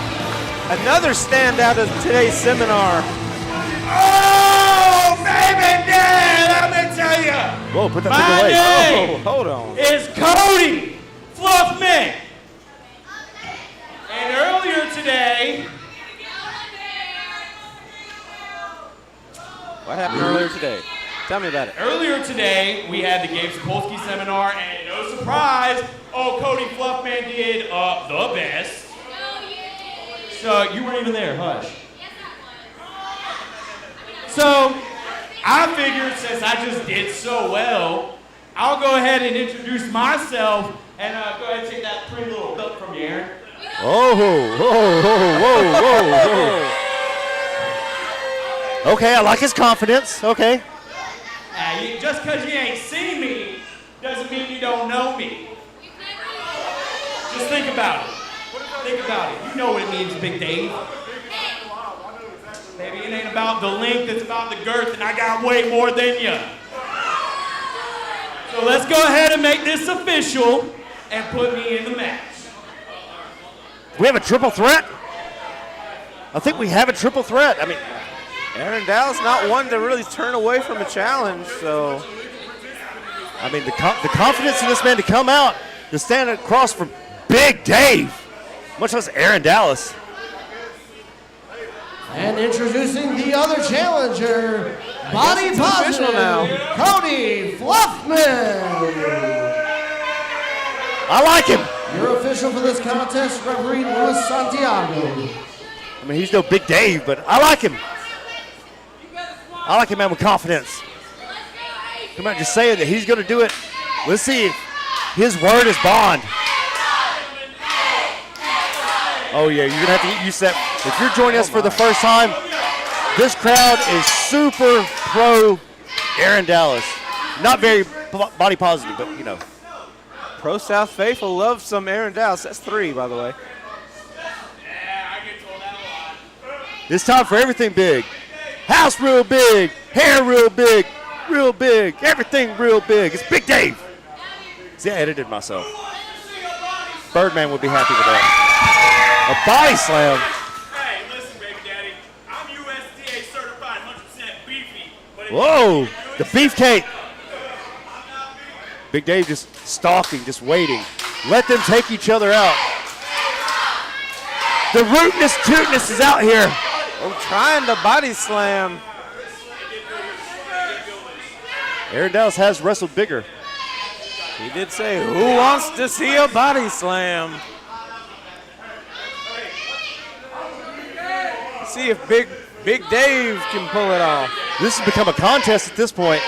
Another standout of today's seminar. Oh, baby, Dad, let me tell you. Whoa, put that My thing away. name Oh, hold on. is Cody Fluffman. And earlier today, What happened earlier today? Tell me about it. Earlier today, we had the Gabe Sapolsky seminar, and no surprise, Cody Fluffman did the best. So you weren't even there, hush. So I figured since I just did so well, I'll go ahead and introduce myself and go ahead and take that pretty little belt from you, Aaron. Oh, whoa, whoa, whoa, whoa. Okay, I like his confidence. Okay. Just because you ain't seen me doesn't mean you don't know me. Just think about it. Think about it. You know what it means, Big Dave. Maybe it ain't about the length, it's about the girth, and I got way more than you. So let's go ahead and make this official and put me in the match. We have a triple threat? I think we have a triple threat. I mean, Aaron Dallas not one to really turn away from a challenge, so. I mean, the confidence in this man to come out, to stand across from Big Dave, much less Aaron Dallas. And introducing the other challenger, body positive, Cody Fluffman. I like him. Your official for this contest, referee Luis Santiago. I mean, he's no Big Dave, but I like him. I like him, man, with confidence. Come on, just saying that he's going to do it. Let's see if his word is bond. Oh, yeah, you're going to have to get used to that. If you're joining us for the first time, this crowd is super pro Aaron Dallas. Not very body positive, but, you know. ProSouth faithful loves some Aaron Dallas. That's 3, by the way. It's time for everything big. House real big, hair real big, everything real big. It's Big Dave. See, I edited myself. Birdman would be happy with that. A body slam. Hey, listen, baby daddy. I'm USDA certified 100% beefy. But Whoa, the beefcake. Big Dave just stalking, just waiting. Let them take each other out. The rootness, tootness is out here. Oh, trying to body slam. Aaron Dallas has wrestled bigger. He did say, who wants to see a body slam? See if Big Dave can pull it off. This has become a contest at this point.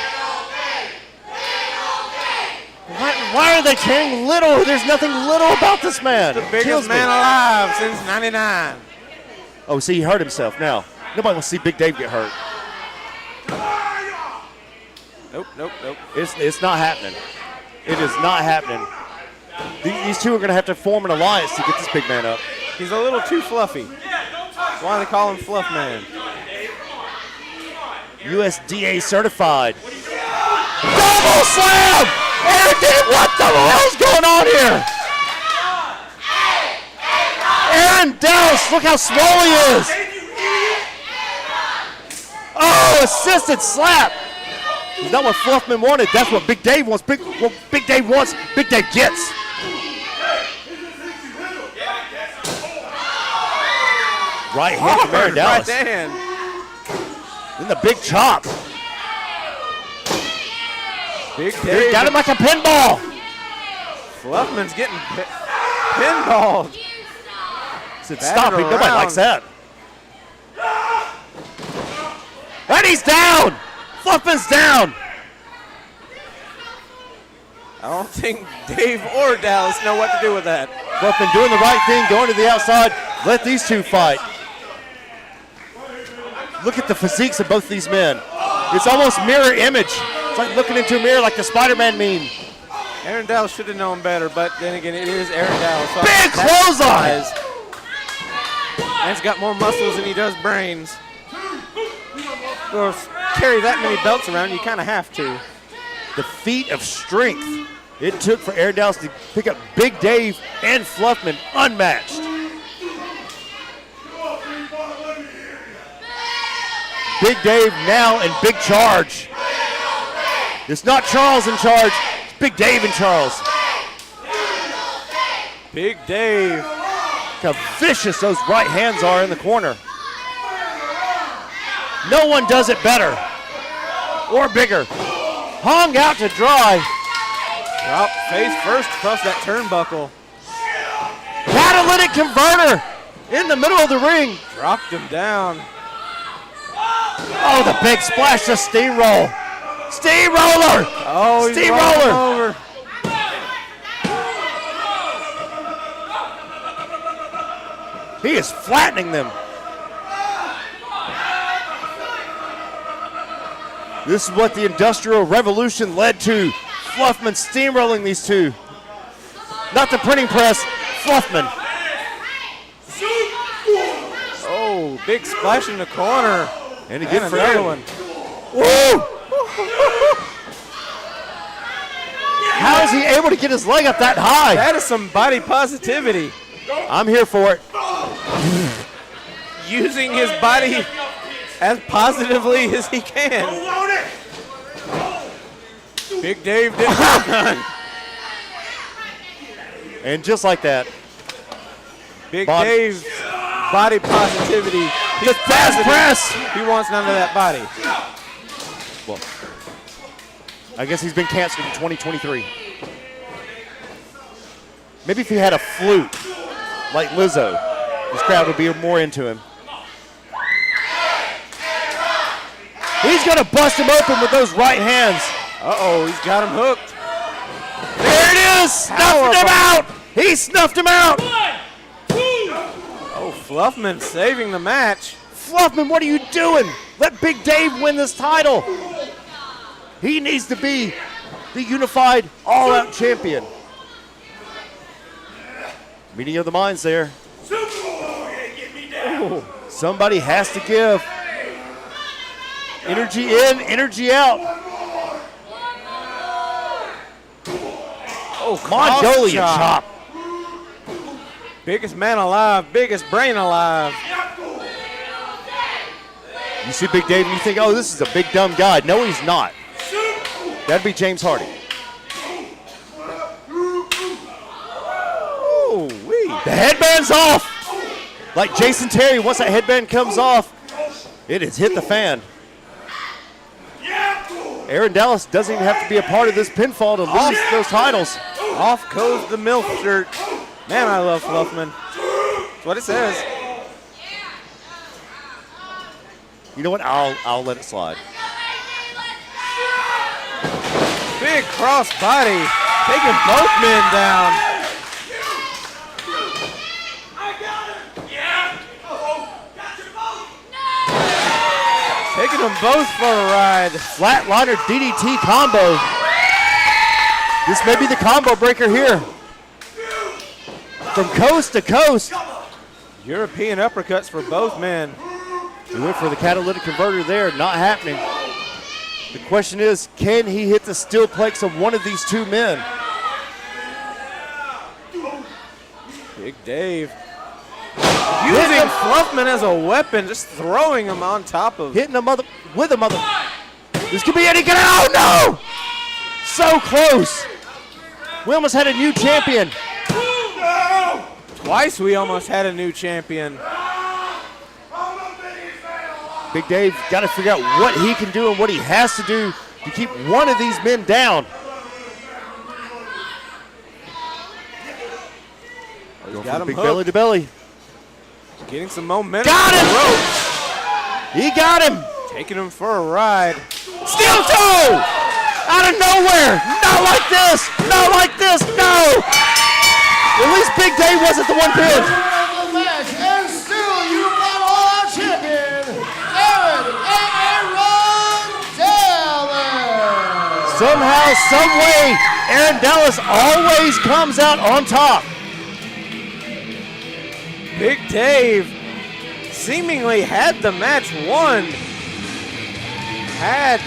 Why are they carrying little? There's nothing little about this man. The biggest man alive since '99. Oh, see, he hurt himself now. Nobody wants to see Big Dave get hurt. Nope. It's not happening. It is not happening. These two are going to have to form an alliance to get this big man up. He's a little too fluffy. That's why they call him Fluff Man. USDA certified. Double slam! Aaron Dave, what the hell's going on here? Aaron Dallas, look how small he is. Oh, assisted slap. It's not what Fluffman wanted. That's what Big Dave wants. What Big Dave wants, Big Dave gets. Right hand from Aaron Dallas. Right hand. Then the big chop. Big He Dave. got him like a pinball. Fluffman's getting pinballed. Said, stop it. Nobody likes that. And he's down. Fluffman's down. I don't think Dave or Dallas know what to do with that. Fluffman doing the right thing, going to the outside. Let these two fight. Look at the physiques of both these men. It's almost mirror image. It's like looking into a mirror like the Spider-Man meme. Aaron Dallas should have known better, but then again, it is Aaron Dallas. So Big clothesline. Man's got more muscles than he does brains. Of course, carry that many belts around, you kind of have to. The feat of strength it took for Aaron Dallas to pick up Big Dave and Fluffman unmatched. Big Dave now in big charge. It's not Charles in charge, it's Big Dave in Charles. Big Dave. Look how vicious those right hands are in the corner. No one does it better or bigger. Hung out to dry. Drop face first across that turnbuckle. Catalytic converter in the middle of the ring. Dropped him down. Oh, the big splash to steamroll. Steamroller. Oh, he's steamroller. over. He is flattening them. This is what the Industrial Revolution led to. Fluffman steamrolling these two. Not the printing press, Fluffman. Oh, big splash in the corner. And again for another Aaron. one. Woo! How is he able to get his leg up that high? That is some body positivity. I'm here for it. Using his body as positively as he can. Big Dave did none. And just like that. Big Dave's body positivity The fast press. He wants none of that body. Well, I guess he's been canceled in 2023. Maybe if he had a flute like Lizzo, this crowd would be more into him. He's going to bust him open with those right hands. Uh-oh, he's got him hooked. There it is. Snuffed him out. He snuffed him out. Oh, Fluffman saving the match. Fluffman, what are you doing? Let Big Dave win this title. He needs to be the unified all-out champion. Meeting of the minds there. Ooh, somebody has to give. Energy in, energy out. Oh, Mongolia chop. Biggest man alive, biggest brain alive. You see Big Dave and you think, oh, this is a big dumb guy. No, he's not. That'd be James Hardy. Oh, wee. The headband's off. Like Jason Terry, once that headband comes off, it has hit the fan. Aaron Dallas doesn't even have to be a part of this pinfall to lose those titles. Off goes the MILF shirt. Man, I love Fluffman. That's what it says. You know what? I'll let it slide. Big cross body, taking both men down. Taking them both for a ride. Flatliner DDT combo. This may be the combo breaker here. From coast to coast. European uppercuts for both men. He went for the catalytic converter there, not happening. The question is, can he hit the steel plex of one of these two men? Big Dave. Using Fluffman as a weapon, just throwing him on top of. Hitting with a mother. This could be any good. Oh no! So close. We almost had a new champion. Twice we almost had a new champion. Big Dave got to figure out what he can do and what he has to do to keep one of these men down. He's got him big belly to belly. Getting some momentum. Got him! He got him! Taking him for a ride. Steel toe! Out of nowhere! Not like this! Not like this! No! At least Big Dave wasn't the one pinned. And still you got all champion, Aaron Dallas. Somehow, some way, Aaron Dallas always comes out on top. Big Dave seemingly had the match won. Had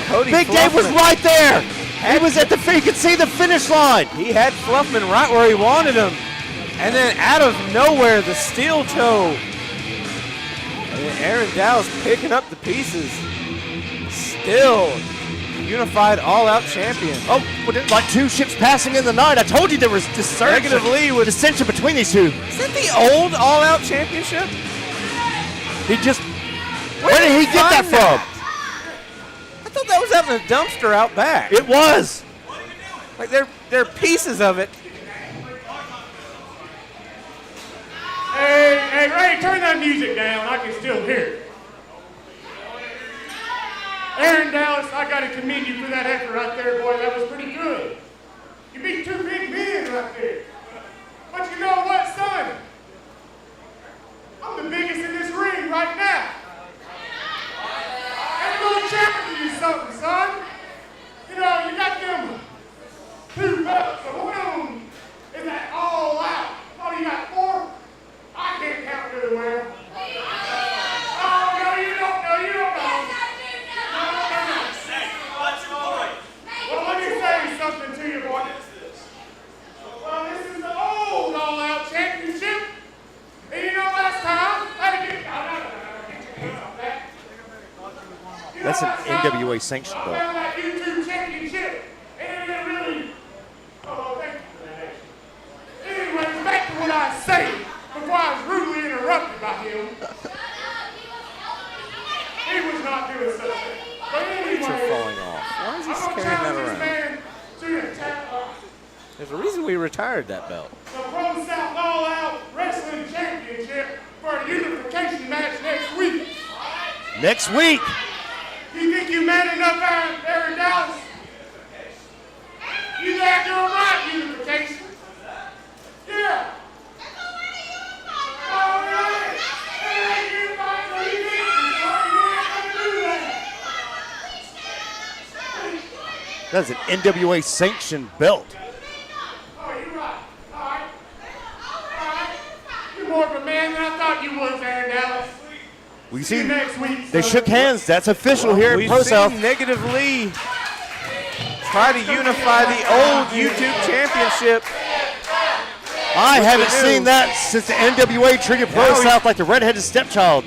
Cody Big Dave was right there. He was at the you could see the finish line. He had Fluffman right where he wanted him. And then out of nowhere, the steel toe. And Aaron Dallas picking up the pieces. Still unified all-out champion. Oh, like two ships passing in the night. I told you there was Negative lead with dissension between these two. Is that the old all-out championship? He just, where did he get that from? I thought that was out in a dumpster out back. It was. Like they're pieces of it. Hey, Ray, turn that music down. I can still hear it. Aaron Dallas, I got to commend you for that effort right there, boy. That was pretty good. You beat two big men right there. But you know what, son? I'm the biggest in this ring right now. I'm going to challenge you something, son. You know, you got them two belts, so one of them is that all out. Oh, you got four? I can't count really well. Oh, no, you don't know. Well, let me say something to you, boy. What is this? Well, this is the old all-out championship. And you know last time, That's an NWA sanctioned belt. Well, that YouTube championship. And it really... Oh, thank you for that. Anyways, back to what I was saying before I was rudely interrupted by he retired that belt. The ProSouth All Out Wrestling Championship for a unification match next week. Next week. You think you man enough out there in Dallas? You gotta do it right, unification. Yeah. All right. Hey, you guys are unique. You ain't gonna do that. That's an NWA sanctioned belt. Oh, you're right. All right. All right. You're more of a man than I thought you was there in Dallas. We See see you next week. they son. shook hands. That's official here at We've ProSouth. seen Negative Lee try to unify the old YouTube championship. I haven't the new. seen that since the NWA treated Now he's- ProSouth like the redheaded stepchild.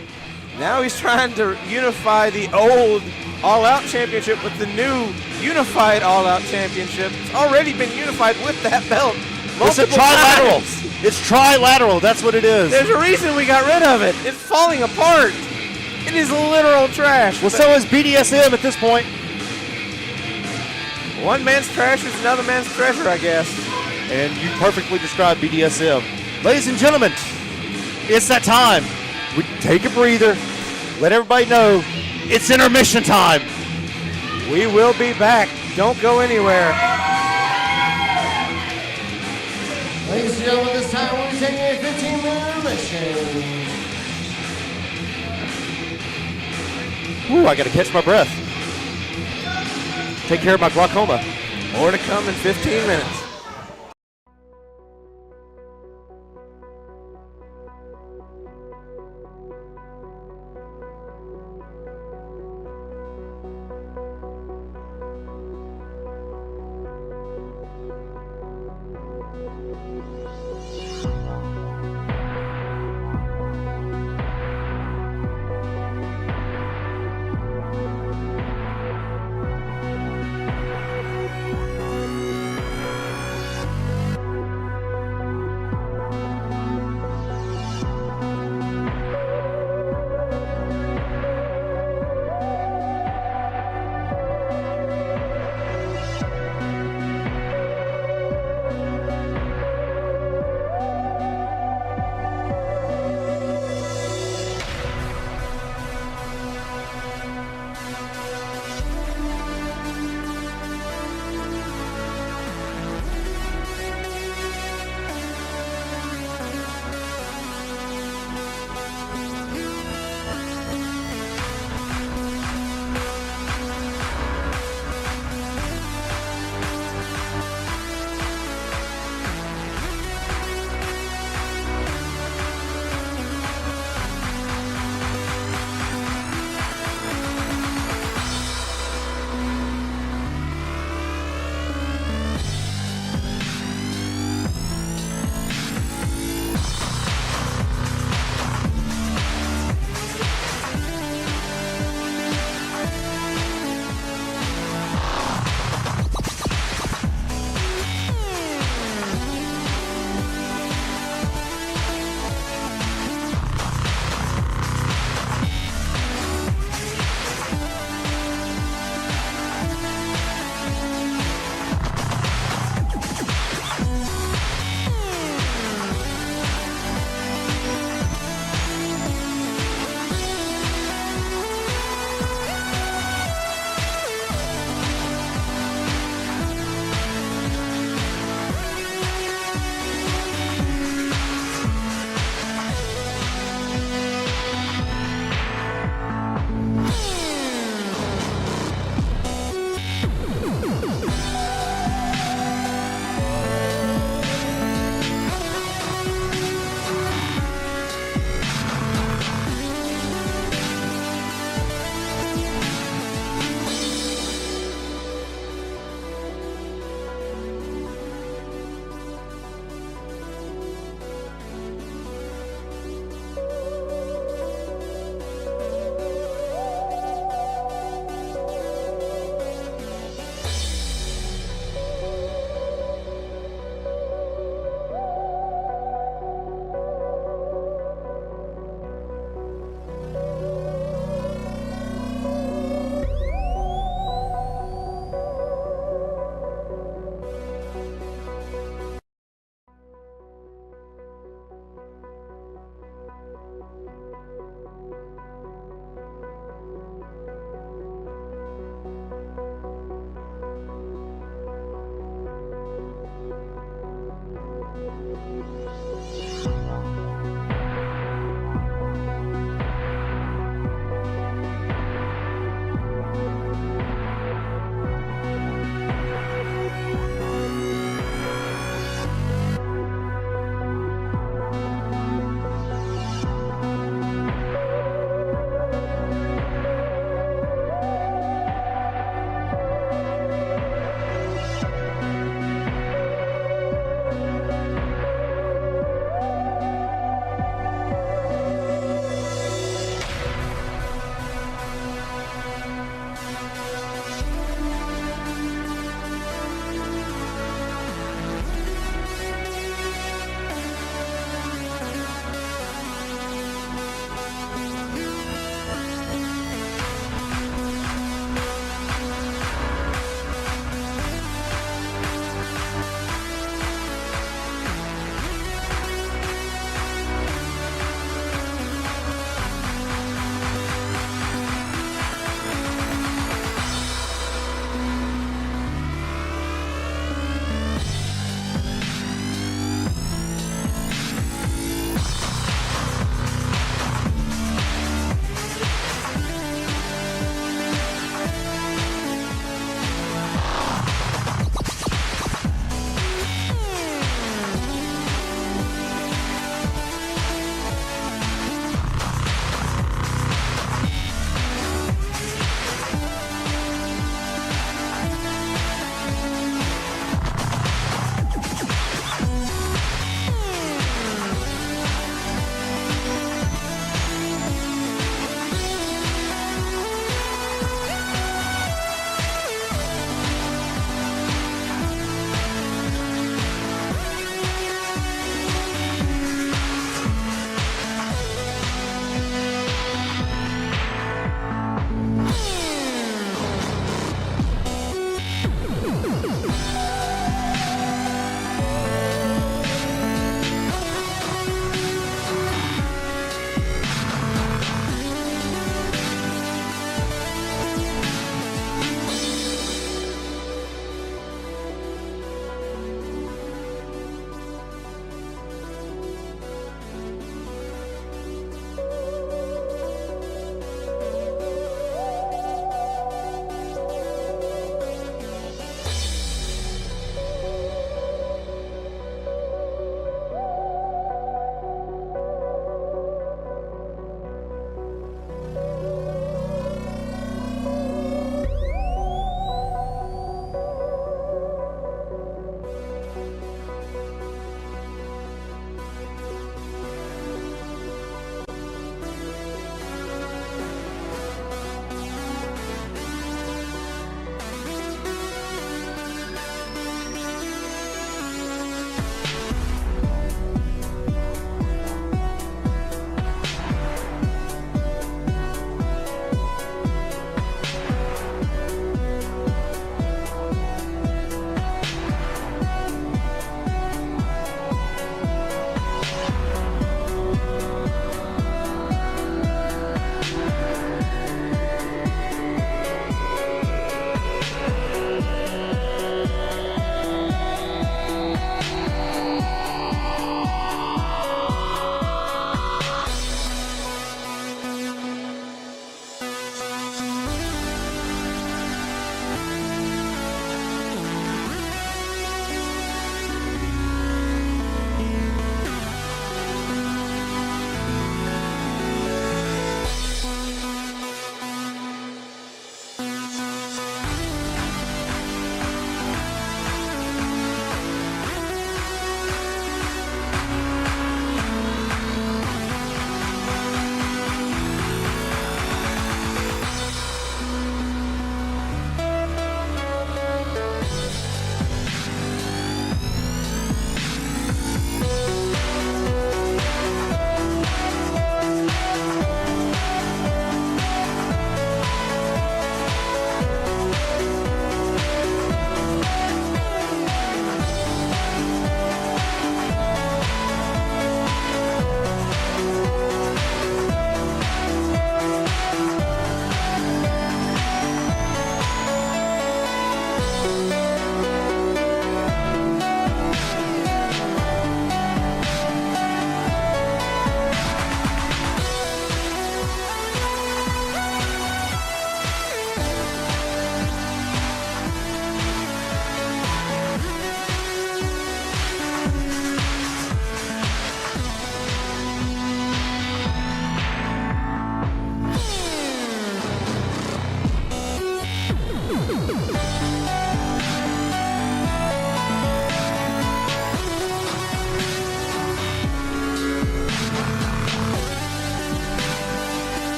Now he's trying to unify the old All Out Championship with the new unified All Out Championship. It's already been unified with that belt. It's a multiple trilateral. times. It's trilateral. That's what it is. There's a reason we got rid of it. It's falling apart. It is literal trash. Well, so is BDSM at this point. One man's trash is another man's treasure, I guess. And you perfectly described BDSM. Ladies and gentlemen, it's that time. We take a breather. Let everybody know it's intermission time. We will be back. Don't go anywhere. Ladies and gentlemen, this time we'll be taking a 15-minute intermission. Ooh, I got to catch my breath. Take care of my glaucoma. More to come in 15 minutes.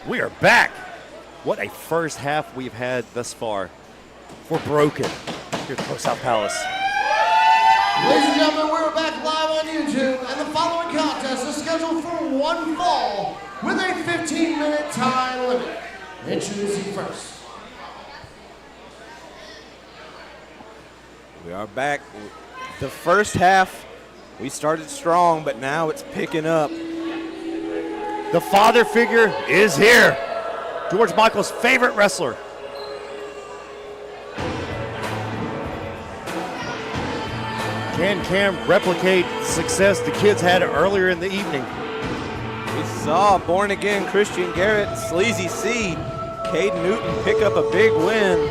We are back. What a first half we've had thus far for Broken here at ProSouth Palace. Ladies and gentlemen, we're back live on YouTube, and the following contest is scheduled for one fall with a 15-minute time limit. Introducing first. We are back. The first half, we started strong, but now it's picking up. The father figure is here. George Michael's favorite wrestler. Can Cam replicate the success the kids had earlier in the evening? We saw born-again Christian Garrett and Sleazy C, Caden Newton pick up a big win.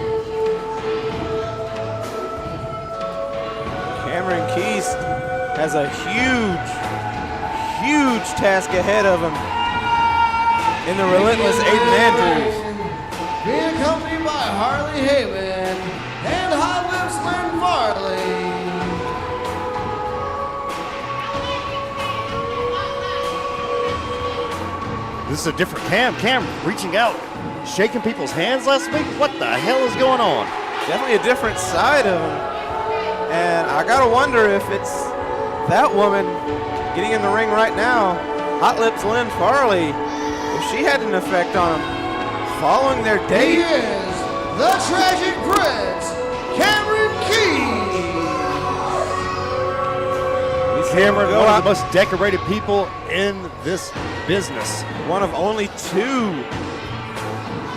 Cameron Keys has a huge task ahead of him in the relentless Aiden Andrews. Being accompanied by Harley Haven and Hot Lips Lynn Farley. This is a different Cam. Cam reaching out, shaking people's hands last week. What the hell is going on? Definitely a different side of him. And I gotta wonder if it's that woman getting in the ring right now, Hot Lips Lynn Farley, if she had an effect on him. Following their date. He is the Tragic Prince, Cameron Keys. Cameron, one of the most decorated people in this business. One of only 2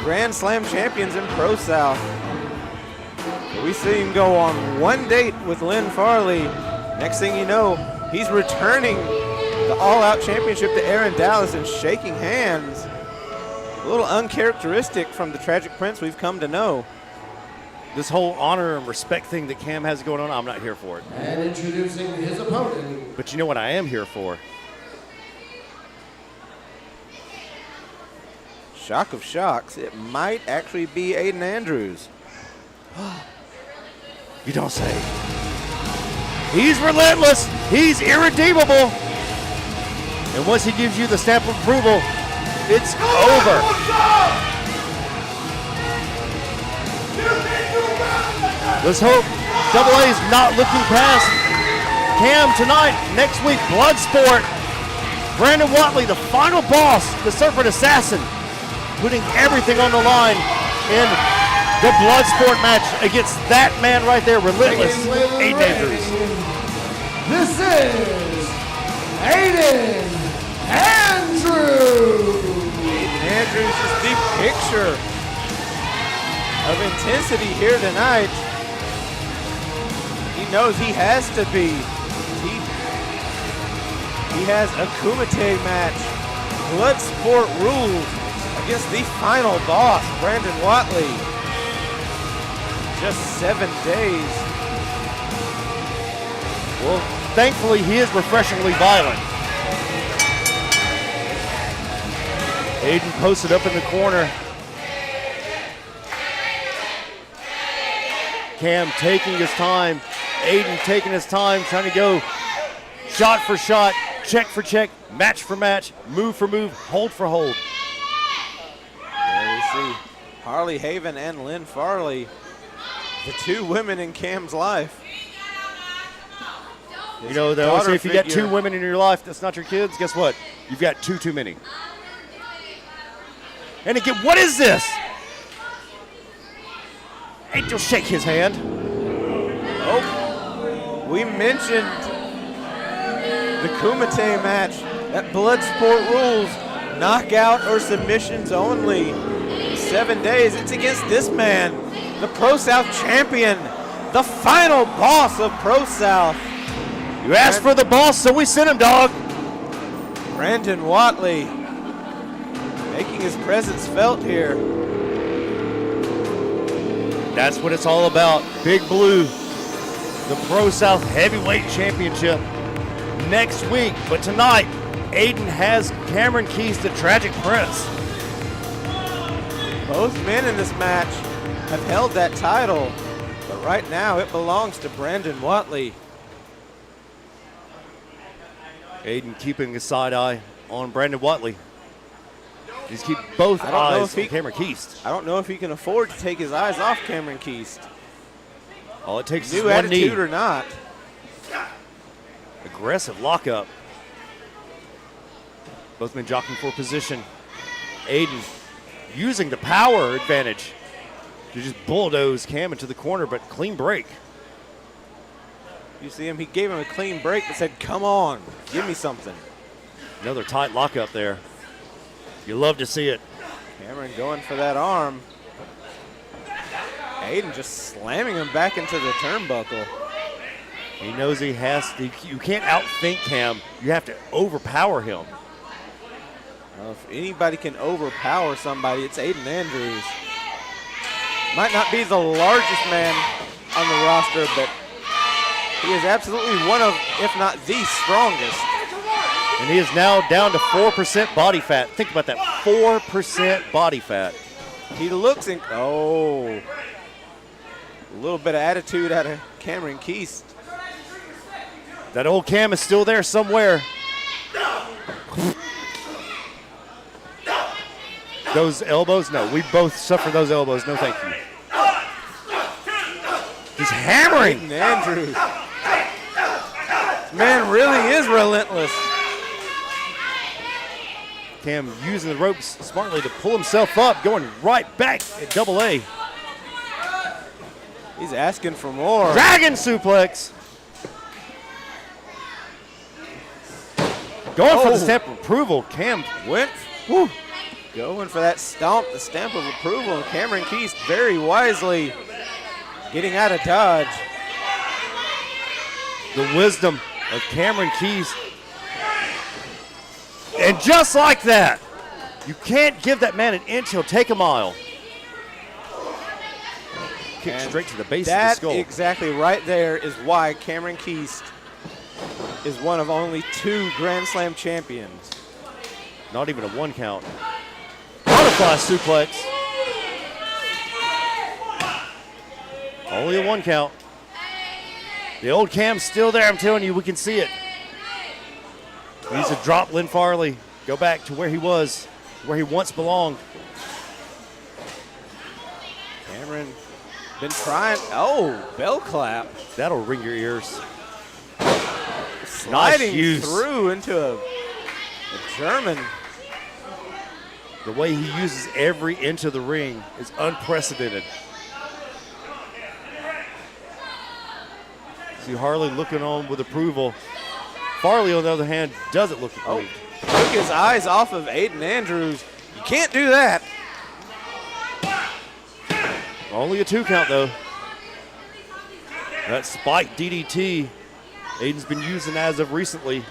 Grand Slam champions in Pro South. We see him go on one date with Lynn Farley. Next thing you know, he's returning the All-Out Championship to Aaron Dallas and shaking hands. A little uncharacteristic from the Tragic Prince we've come to know. This whole honor and respect thing that Cam has going on, I'm not here for it. And introducing his opponent. But you know what I am here for? Shock of shocks, it might actually be Aiden Andrews. You don't say. He's relentless. He's irredeemable. And once he gives you the stamp of approval, it's over. Let's hope Double A's not looking past Cam tonight. Next week, Bloodsport. Brandon Watley, the final boss, the Serpent Assassin, putting everything on the line in the Bloodsport match against that man right there, relentless Aiden Andrews. This is Aiden Andrews. Andrews is the picture of intensity here tonight. He knows he has to be. He has a Kumite match. Bloodsport rules against the final boss, Brandon Watley. Just 7 days. Well, thankfully he is refreshingly violent. Aiden posted up in the corner. Cam taking his time. Aiden taking his time, trying to go shot for shot, check for check, match for match, move for move, hold for hold. There we see Harley Haven and Lynn Farley, the 2 women in Cam's life. You know, they always say if you got 2 women in your life that's not your kids, guess what? You've got 2 too many. And again, what is this? Angel, shake his hand. Oh, we mentioned the Kumite match. That Bloodsport rules, knockout or submissions only. 7 days, it's against this man, the Pro South champion, the final boss of Pro South. You asked for the boss, so we sent him, dog. Brandon Watley making his presence felt here. That's what it's all about. Big Blue, the Pro South Heavyweight Championship next week. But tonight, Aiden has Cameron Keys, the Tragic Prince. Both men in this match have held that title, but right now it belongs to Brandon Watley. Aiden keeping a side eye on Brandon Watley. Just keep both I don't know eyes if he- on Cameron Keast. I don't know if he can afford to take his eyes off Cameron Keast. All it takes is New one knee. attitude or not. Aggressive lockup. Both men jockeying for position. Aiden using the power advantage to just bulldoze Cam into the corner, but clean break. You see him, he gave him a clean break but said, come on, give me something. Another tight lockup there. You love to see it. Cameron going for that arm. Aiden just slamming him back into the turnbuckle. He knows he has to. You can't outthink Cam. You have to overpower him. Well, if anybody can overpower somebody, it's Aiden Andrews. Might not be the largest man on the roster, but he is absolutely one of, if not the strongest. And he is now down to 4% body fat. Think about that, 4% body fat. He looks in, oh. A little bit of attitude out of Cameron Keast. That old Cam is still there somewhere. Those elbows, no, we both suffer those elbows, no thank you. He's hammering. Aiden Andrews. This man really is relentless. Cam using the ropes smartly to pull himself up, going right back at double A. He's asking for more. Dragon suplex. Going for the stamp of approval. Cam went, whew, going for that stomp, the stamp of approval. And Cameron Keast very wisely getting out of dodge. The wisdom of Cameron Keast. And just like that, you can't give that man an inch, he'll take a mile. Kick straight to the base of the skull. That exactly right there is why Cameron Keast is one of only 2 Grand Slam champions. Not even a 1 count. Butterfly suplex. Only a 1 count. The old Cam's still there, I'm telling you, we can see it. He needs to drop Lynn Farley, go back to where he was, where he once belonged. Cameron been trying, oh, bell clap. That'll ring your ears. Sliding Nice use. through into a German. The way he uses every inch of the ring is unprecedented. See Harley looking on with approval. Farley, on the other hand, doesn't look approved. Took his eyes off of Aiden Andrews. You can't do that. Only a 2 count, though. That spike DDT Aiden's been using as of recently.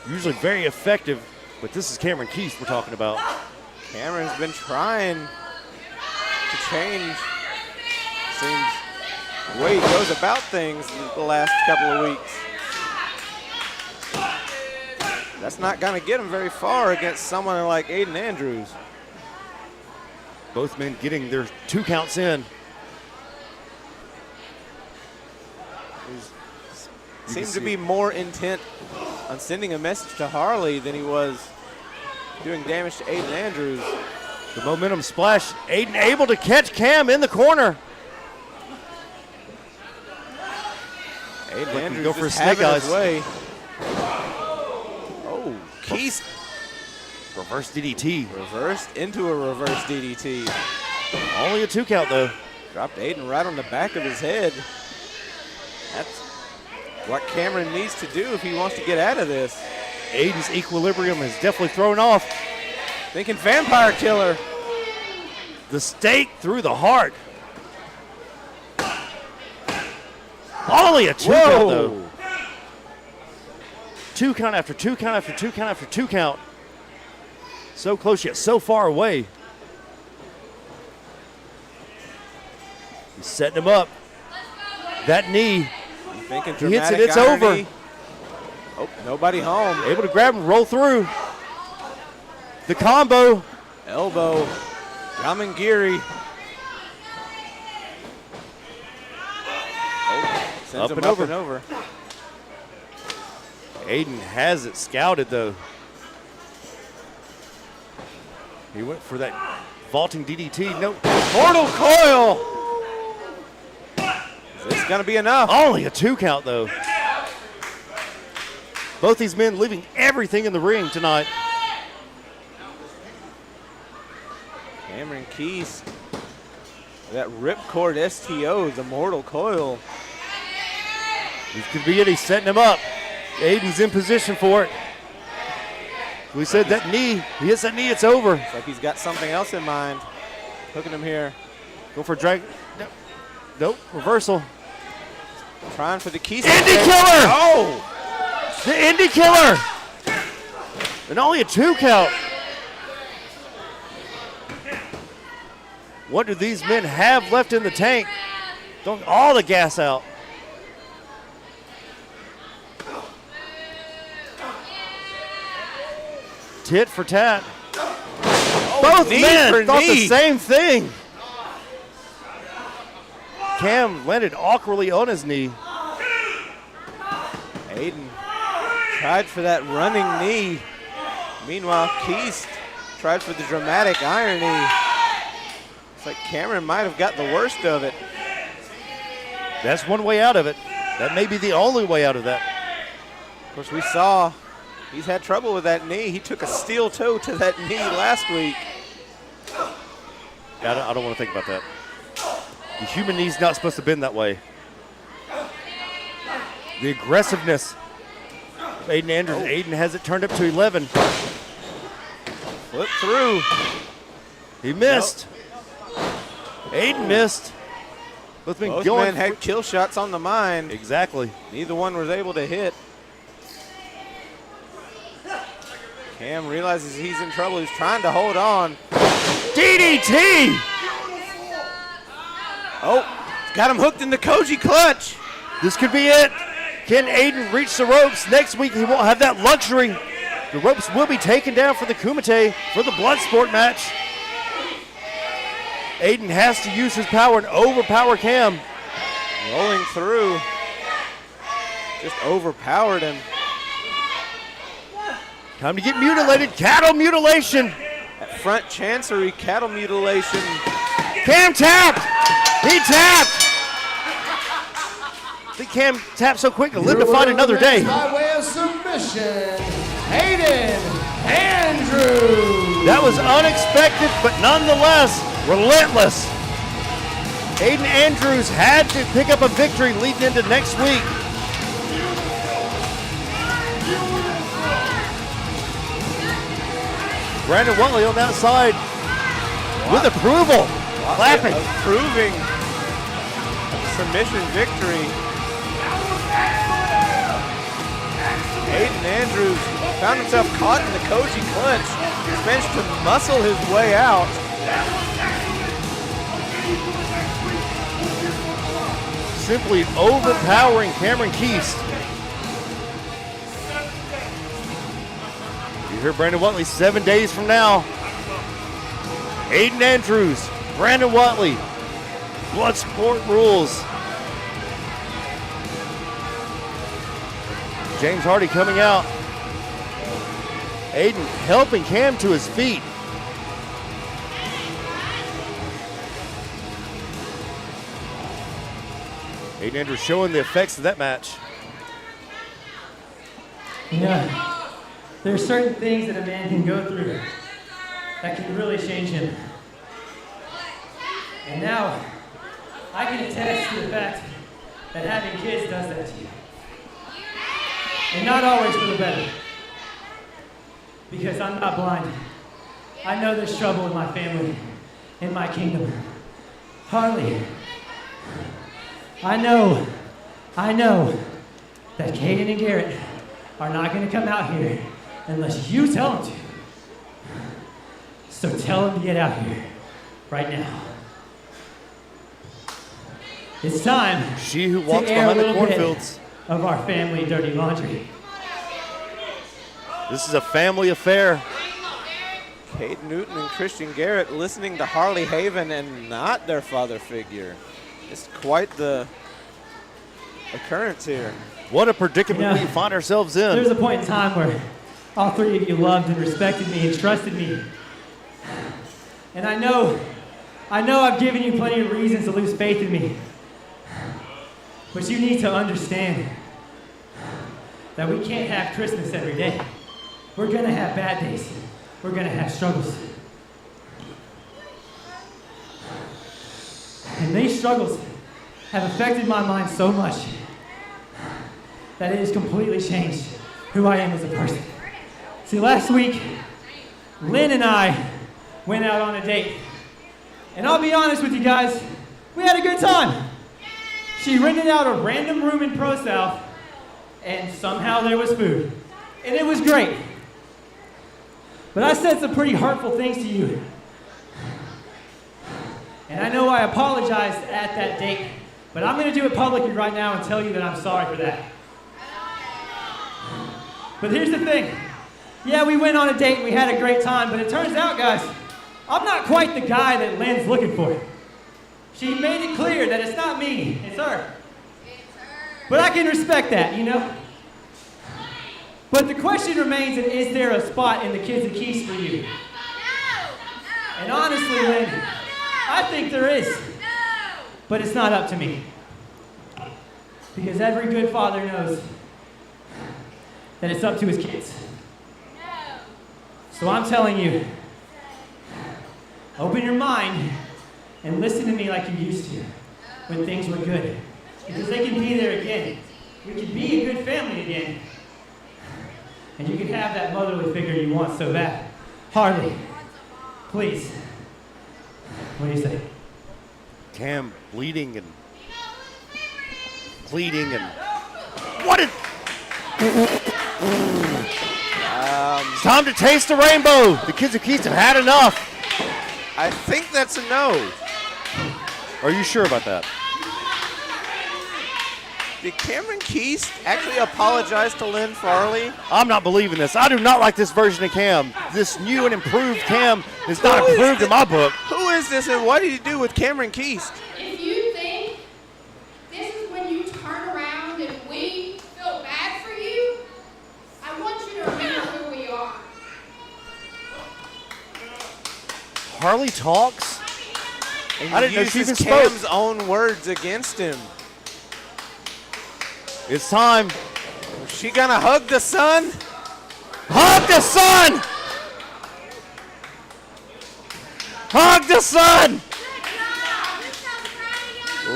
Usually very effective, but this is Cameron Keast we're talking about. Cameron's been trying to change, seems, the way he goes about things the last couple of weeks. That's not going to get him very far against someone like Aiden Andrews. Both men getting their 2 counts in. Seemed to be more intent on sending a message to Harley than he was doing damage to Aiden Andrews. The momentum splash. Aiden able to catch Cam in the corner. Aiden Looking Andrews go for just snake having eyes. his way. Oh, Keast Reverse DDT. reversed into a reverse DDT. Only a 2 count, though. Dropped Aiden right on the back of his head. That's what Cameron needs to do if he wants to get out of this. Aiden's equilibrium is definitely thrown off. Thinking vampire killer. The stake through the heart. Only a 2 count, though. 2 count after 2 count after 2 count after 2 count. So close yet so far away. He's setting him up. That knee. Thinking He hits it, dramatic it's irony. over. Oh, nobody home. Able to grab him, roll through. The combo. Elbow. Yamangiri. Oh, sends him up and over. Aiden has it scouted, though. He went for that vaulting DDT. No. Mortal coil. Is this going to be enough? Only a 2 count, though. Both these men leaving everything in the ring tonight. Cameron Keys. That ripcord STO, the mortal coil. This could be it. He's setting him up. Aiden's in position for it. We said that knee. He hits that knee, it's over. It's like he's got something else in mind. Hooking him here. Go for a drag. Nope. Reversal. Trying for the Keys. Indy killer! Oh! The Indy killer! And only a 2 count. What do these men have left in the tank? Don't all the gas out. Tit for tat. Both men thought the same thing. Cam landed awkwardly on his knee. Aiden tried for that running knee. Meanwhile, Keast tried for the dramatic irony. It's like Cameron might have got the worst of it. That's one way out of it. That may be the only way out of that. Of course, we saw he's had trouble with that knee. He took a steel toe to that knee last week. I don't want to think about that. The human knee's not supposed to bend that way. The aggressiveness of Aiden Andrews. Aiden has it turned up to 11. Flip through. He missed. Aiden missed. Both men had kill shots on the mind. Exactly. Neither one was able to hit. Cam realizes he's in trouble. He's trying to hold on. DDT! Oh, got him hooked in the Koji clutch. This could be it. Can Aiden reach the ropes? Next week he won't have that luxury. The ropes will be taken down for the Kumite for the Bloodsport match. Aiden has to use his power and overpower Cam. Rolling through. Just overpowered him. Time to get mutilated. Cattle mutilation. At front chancery, cattle mutilation. Cam tapped. He tapped. I think Cam tapped so quick to live to fight another day. By way of submission, Aiden Andrews. That was unexpected, but nonetheless relentless. Aiden Andrews had to pick up a victory leading into next week. Brandon Watley on that side with approval, clapping. Approving submission victory. Aiden Andrews found himself caught in the Koji clinch. He's managed to muscle his way out. Simply overpowering Cameron Keast. You hear Brandon Watley 7 days from now. Aiden Andrews, Brandon Watley, Bloodsport rules. James Hardy coming out. Aiden helping Cam to his feet. Aiden Andrews showing the effects of that match. Yeah, there are certain things that a man can go through that can really change him. And now, I can attest to the fact that having kids does that to you. And not always for the better. Because I'm not blind. I know there's trouble in my family, in my kingdom. Harley, I know that Caden and Garrett are not going to come out here unless you tell them to. So tell them to get out here right now. It's time She who walks to air behind a the little bit cornfields. of our family dirty laundry. This is a family affair. Cade Newton and Christian Garrett listening to Harley Haven and not their father figure. It's quite the occurrence here. What a predicament we find ourselves in. There's a point in time where all three of you loved and respected me and trusted me. And I know I've given you plenty of reasons to lose faith in me. But you need to understand that we can't have Christmas every day. We're gonna have bad days. We're gonna have struggles. And these struggles have affected my mind so much that it has completely changed who I am as a person. See, last week, Lynn and I went out on a date. And I'll be honest with you guys, we had a good time. She rented out a random room in ProSouth, and somehow there was food. And it was great. But I said some pretty hurtful things to you. And I know I apologized at that date, but I'm gonna do it publicly right now and tell you that I'm sorry for that. But here's the thing. Yeah, we went on a date and we had a great time, but it turns out, guys, I'm not quite the guy that Lynn's looking for. She made it clear that it's not me, it's her. But I can respect that, you know? But the question remains, is there a spot in the Kids of Keys for you? And honestly, Lynn, I think there is. But it's not up to me. Because every good father knows that it's up to his kids. So I'm telling you, open your mind and listen to me like you used to when things were good. Because they can be there again. We can be a good family again. And you can have that motherly figure you want so bad. Harley, please. What do you say? Cam bleeding and pleading and what is... It's time to taste the rainbow. The Kids of Keys have had enough. I think that's a no. Are you sure about that? Did Cameron Keast actually apologize to Lynn Farley? I'm not believing this. I do not like this version of Cam. This new and improved Cam is not improved in my book. Who is this and what did he do with Cameron Keast? If you think this is when you turn around and we feel bad for you, I want you to remember who we are. Harley talks? And I didn't know she even spoke. Cam's own words against him. It's time. Is she gonna hug the son? Hug the son! Hug the son!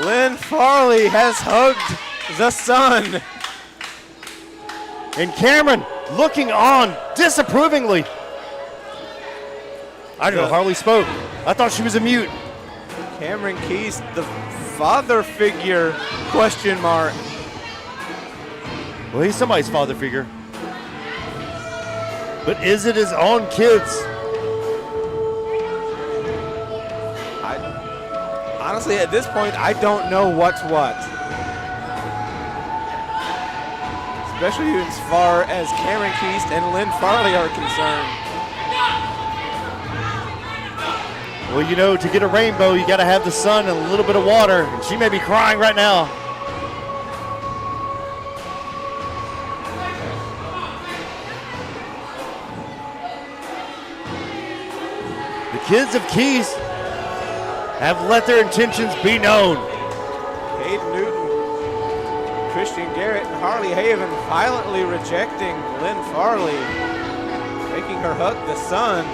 Lynn Farley has hugged the son. And Cameron looking on disapprovingly. I didn't know Harley spoke. I thought she was a mute. Cameron Keast, the father figure, question mark. Well, he's somebody's father figure. But is it his own kids? Honestly, at this point, I don't know what's what. Especially as far as Cameron Keast and Lynn Farley are concerned. Well, you know, to get a rainbow, you got to have the sun and a little bit of water. And she may be crying right now. The Kids of Keys have let their intentions be known. Hayden Newton, Christian Garrett, and Harley Haven violently rejecting Lynn Farley, making her hug the son.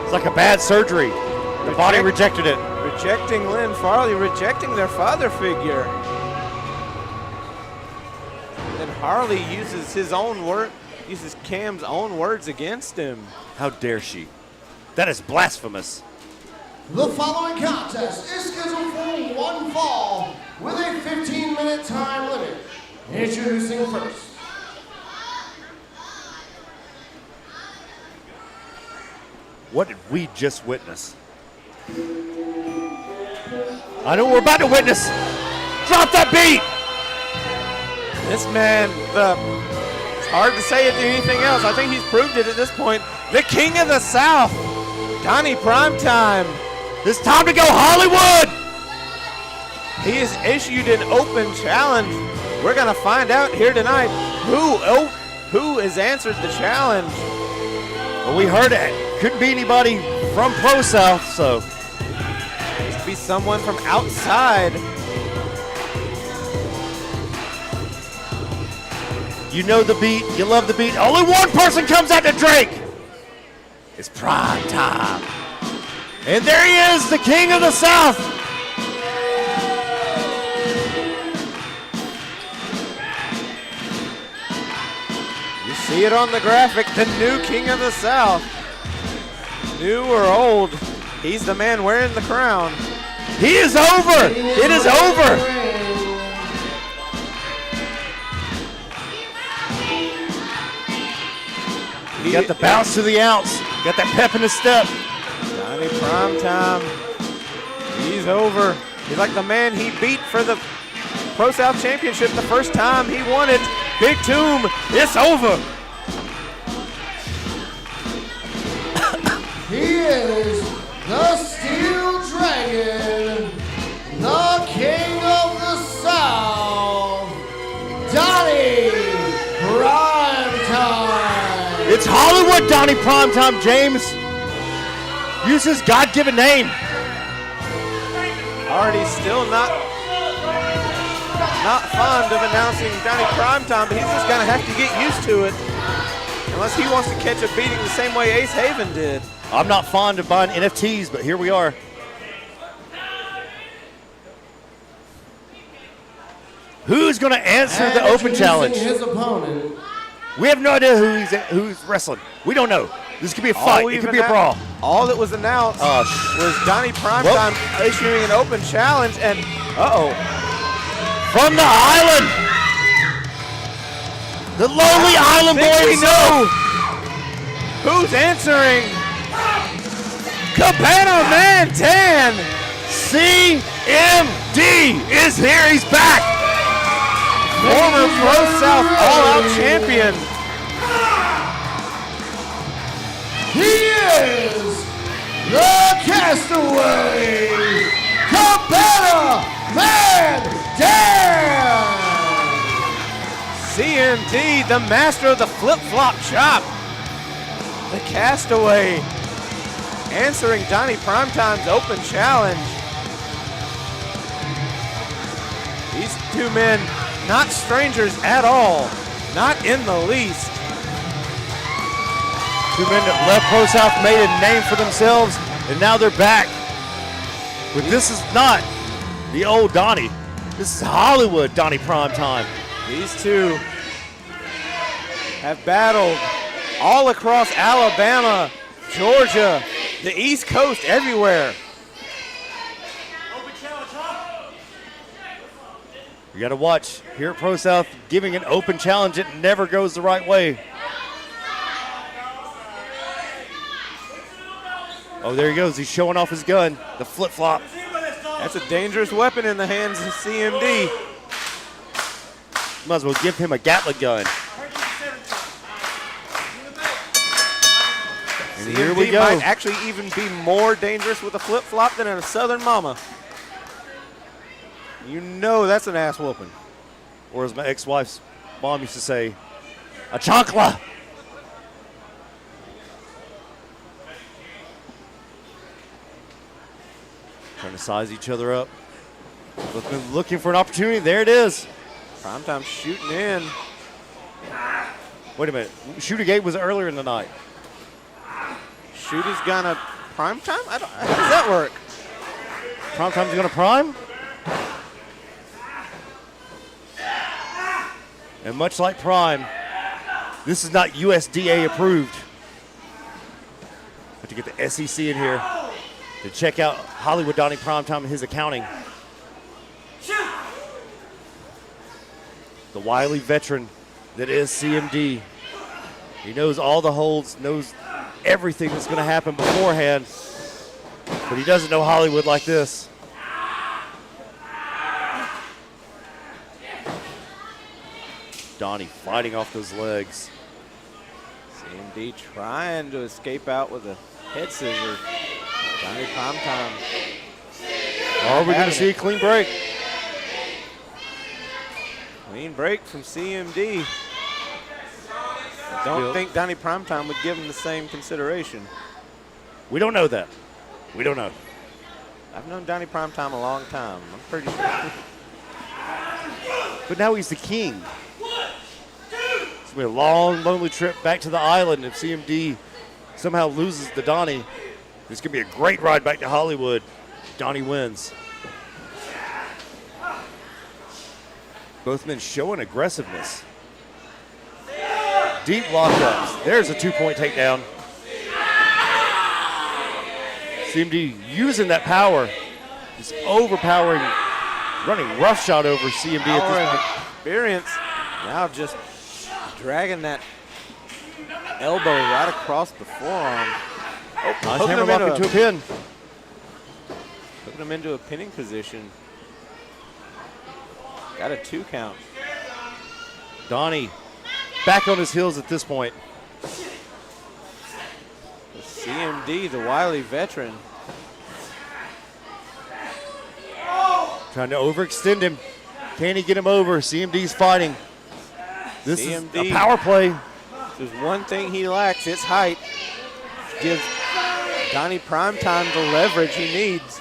It's like a bad surgery. The body rejected it. Rejecting Lynn Farley, rejecting their father figure. Then Harley uses his own word, uses Cam's own words against him. How dare she? That is blasphemous. The following contest is scheduled for one fall with a 15-minute time limit. Introducing first. What did we just witness? I know what we're about to witness. Drop that beat! This man, it's hard to say anything else. I think he's proved it at this point. The King of the South, Donnie Primetime. It's time to go Hollywood! He has issued an open challenge. We're gonna find out here tonight who has answered the challenge. Well, we heard it. Couldn't be anybody from ProSouth, so. Must be someone from outside. You know the beat. You love the beat. Only one person comes out to drink. It's prime time. And there he is, the king of the South. You see it on the graphic, the new king of the South. New or old, he's the man wearing the crown. He is over. It is over. You got the bounce to the ounce. Got that pep in his step. Donnie Primetime. He's over. He's like the man he beat for the ProSouth Championship the first time he won it. Big Tomb, it's over. He is the Steel Dragon, the King of the South, Donnie Primetime. It's Hollywood Donnie Primetime, James. Use his God-given name. Already still not fond of announcing Donnie Primetime, but he's just gonna have to get used to it. Unless he wants to catch a beating the same way Ace Haven did. I'm not fond of buying NFTs, but here we are. Who's going to answer the open challenge? His opponent. We have no idea who's wrestling. We don't know. This could be a fight. It could be a brawl. All that was announced was Donnie Primetime issuing an open challenge, and from the island, the lonely island boy. We know who's answering. Cabana Man 10. CMD is here. He's back. Former ProSouth All-Out champion. He is the castaway, Cabana Man 10. CMD, the master of the flip-flop chop. The castaway. Answering Donnie Primetime's open challenge. These two men, not strangers at all, not in the least. Two men that left ProSouth, made a name for themselves, and now they're back. But this is not the old Donnie. This is Hollywood Donnie Primetime. These two have battled all across Alabama, Georgia, the East Coast, everywhere. You got to watch here at ProSouth, giving an open challenge, it never goes the right way. Oh, there he goes. He's showing off his gun, the flip-flop. That's a dangerous weapon in the hands of CMD. Might as well give him a Gatling gun. And here we go. Might actually even be more dangerous with a flip-flop than a Southern Mama. You know that's an ass whooping. Or as my ex-wife's mom used to say, a chancla. Trying to size each other up. Looking for an opportunity. There it is. Primetime shooting in. Wait a minute. Shooting gate was earlier in the night. Shoot is gonna Primetime? How does that work? Primetime's gonna prime? And much like Prime, this is not USDA approved. Have to get the SEC in here to check out Hollywood Donnie Primetime and his accounting. The wily veteran that is CMD. He knows all the holds, knows everything that's going to happen beforehand, but he doesn't know Hollywood like this. Donnie fighting off those legs. CMD trying to escape out with a head scissor. Donnie Primetime. Are we going to see a clean break? Clean break from CMD. Don't think Donnie Primetime would give him the same consideration. We don't know that. We don't know. I've known Donnie Primetime a long time. I'm pretty sure. But now he's the king. It's going to be a long, lonely trip back to the island. If CMD somehow loses to Donnie, it's going to be a great ride back to Hollywood. Donnie wins. Both men showing aggressiveness. Deep lockups. There's a 2-point takedown. CMD using that power. Just overpowering, running roughshod over CMD at this point. Experience. Now just dragging that elbow right across the forearm. Oh, nice hammer lock into a pin. Putting him into a pinning position. Got a 2 count. Donnie back on his heels at this point. The CMD, the wily veteran. Trying to overextend him. Can he get him over? CMD's fighting. This CMD, is a power play. There's one thing he lacks, it's height. Gives Donnie Primetime the leverage he needs.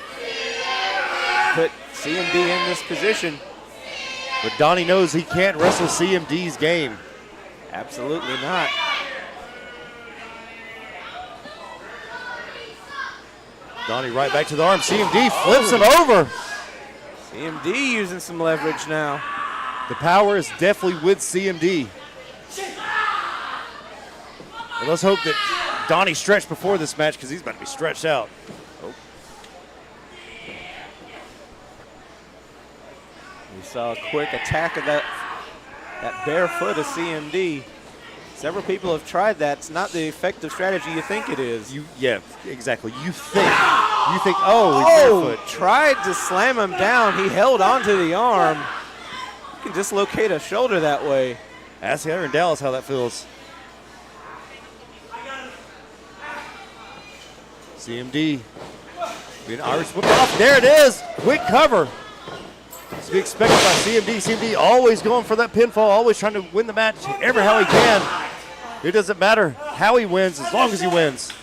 Put CMD in this position. But Donnie knows he can't wrestle CMD's game. Absolutely not. Donnie right back to the arm. CMD flips him over. CMD using some leverage now. The power is definitely with CMD. But let's hope that Donnie stretched before this match because he's about to be stretched out. Oh. We saw a quick attack of that bare foot of CMD. Several people have tried that. It's not the effective strategy you think it is. Yeah, exactly. You think, oh, he's barefoot. Tried to slam him down. He held onto the arm. You can dislocate a shoulder that way. Ask the other in Dallas how that feels. CMD. Being Irish whip off. There it is. Quick cover. It's to be expected by CMD. CMD always going for that pinfall, always trying to win the match ever how he can. It doesn't matter how he wins as long as he wins.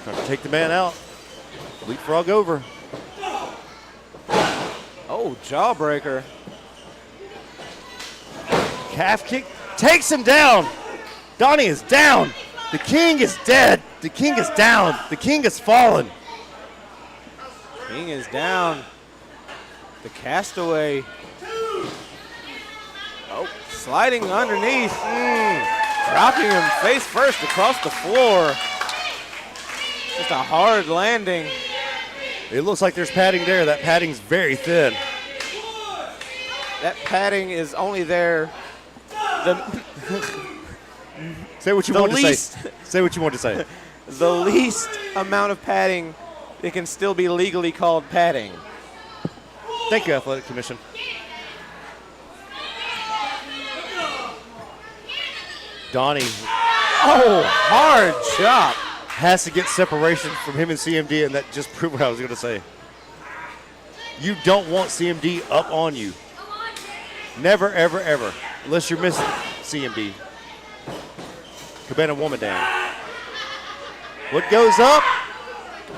Trying to take the man out. Leapfrog over. Oh, jawbreaker. Calf kick takes him down. Donnie is down. The king is dead. The king is down. The king has fallen. King is down. The castaway. Oh, sliding underneath. Dropping him face first across the floor. Just a hard landing. It looks like there's padding there. That padding's very thin. That padding is only there. Say what you want to say. Say what you want to say. The least amount of padding that can still be legally called padding. Thank you, Athletic Commission. Donnie. Oh, hard chop. Has to get separation from him and CMD, and that just proved what I was going to say. You don't want CMD up on you. Never, ever, ever. Unless you're missing CMD. Cabana woman down. What goes up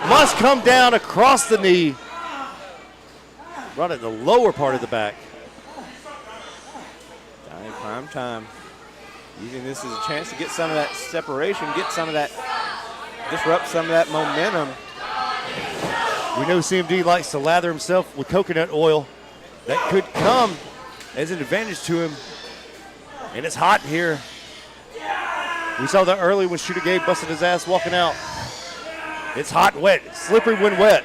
must come down across the knee. Right at the lower part of the back. Donnie Primetime using this as a chance to get some of that separation, get some of that, disrupt some of that momentum. We know CMD likes to lather himself with coconut oil. That could come as an advantage to him. And it's hot here. We saw that early when Shooter Gabe busted his ass walking out. It's hot and wet. It's slippery when wet.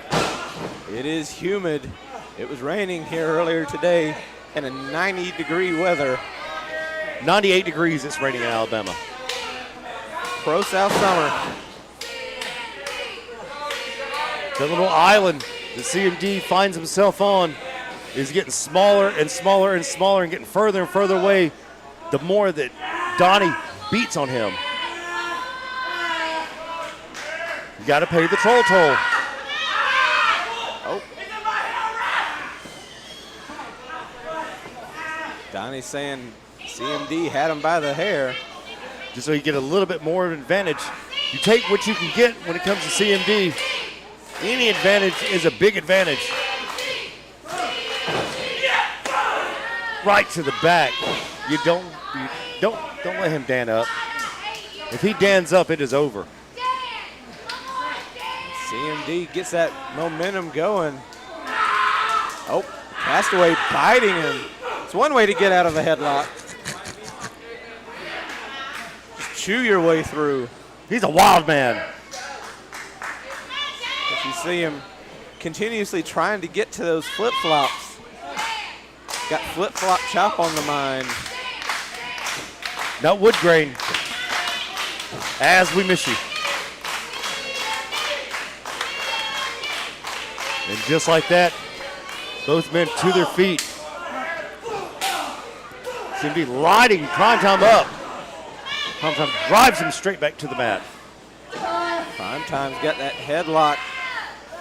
It is humid. It was raining here earlier today in a 90-degree weather. 98 degrees it's raining in Alabama. ProSouth summer. The little island that CMD finds himself on is getting smaller and smaller and smaller and getting further and further away the more that Donnie beats on him. You got to pay the troll toll. Oh. Donnie saying CMD had him by the hair. Just so you get a little bit more of an advantage. You take what you can get when it comes to CMD. Any advantage is a big advantage. Right to the back. You don't let him dan up. If he dans up, it is over. CMD gets that momentum going. Oh, Castaway biting him. It's one way to get out of a headlock. Just chew your way through. He's a wild man. If you see him continuously trying to get to those flip-flops. Got flip-flop chop on the mind. No wood grain. As we miss you. And just like that, both men to their feet. CMD lighting Primetime up. Primetime drives him straight back to the mat. Primetime's got that headlock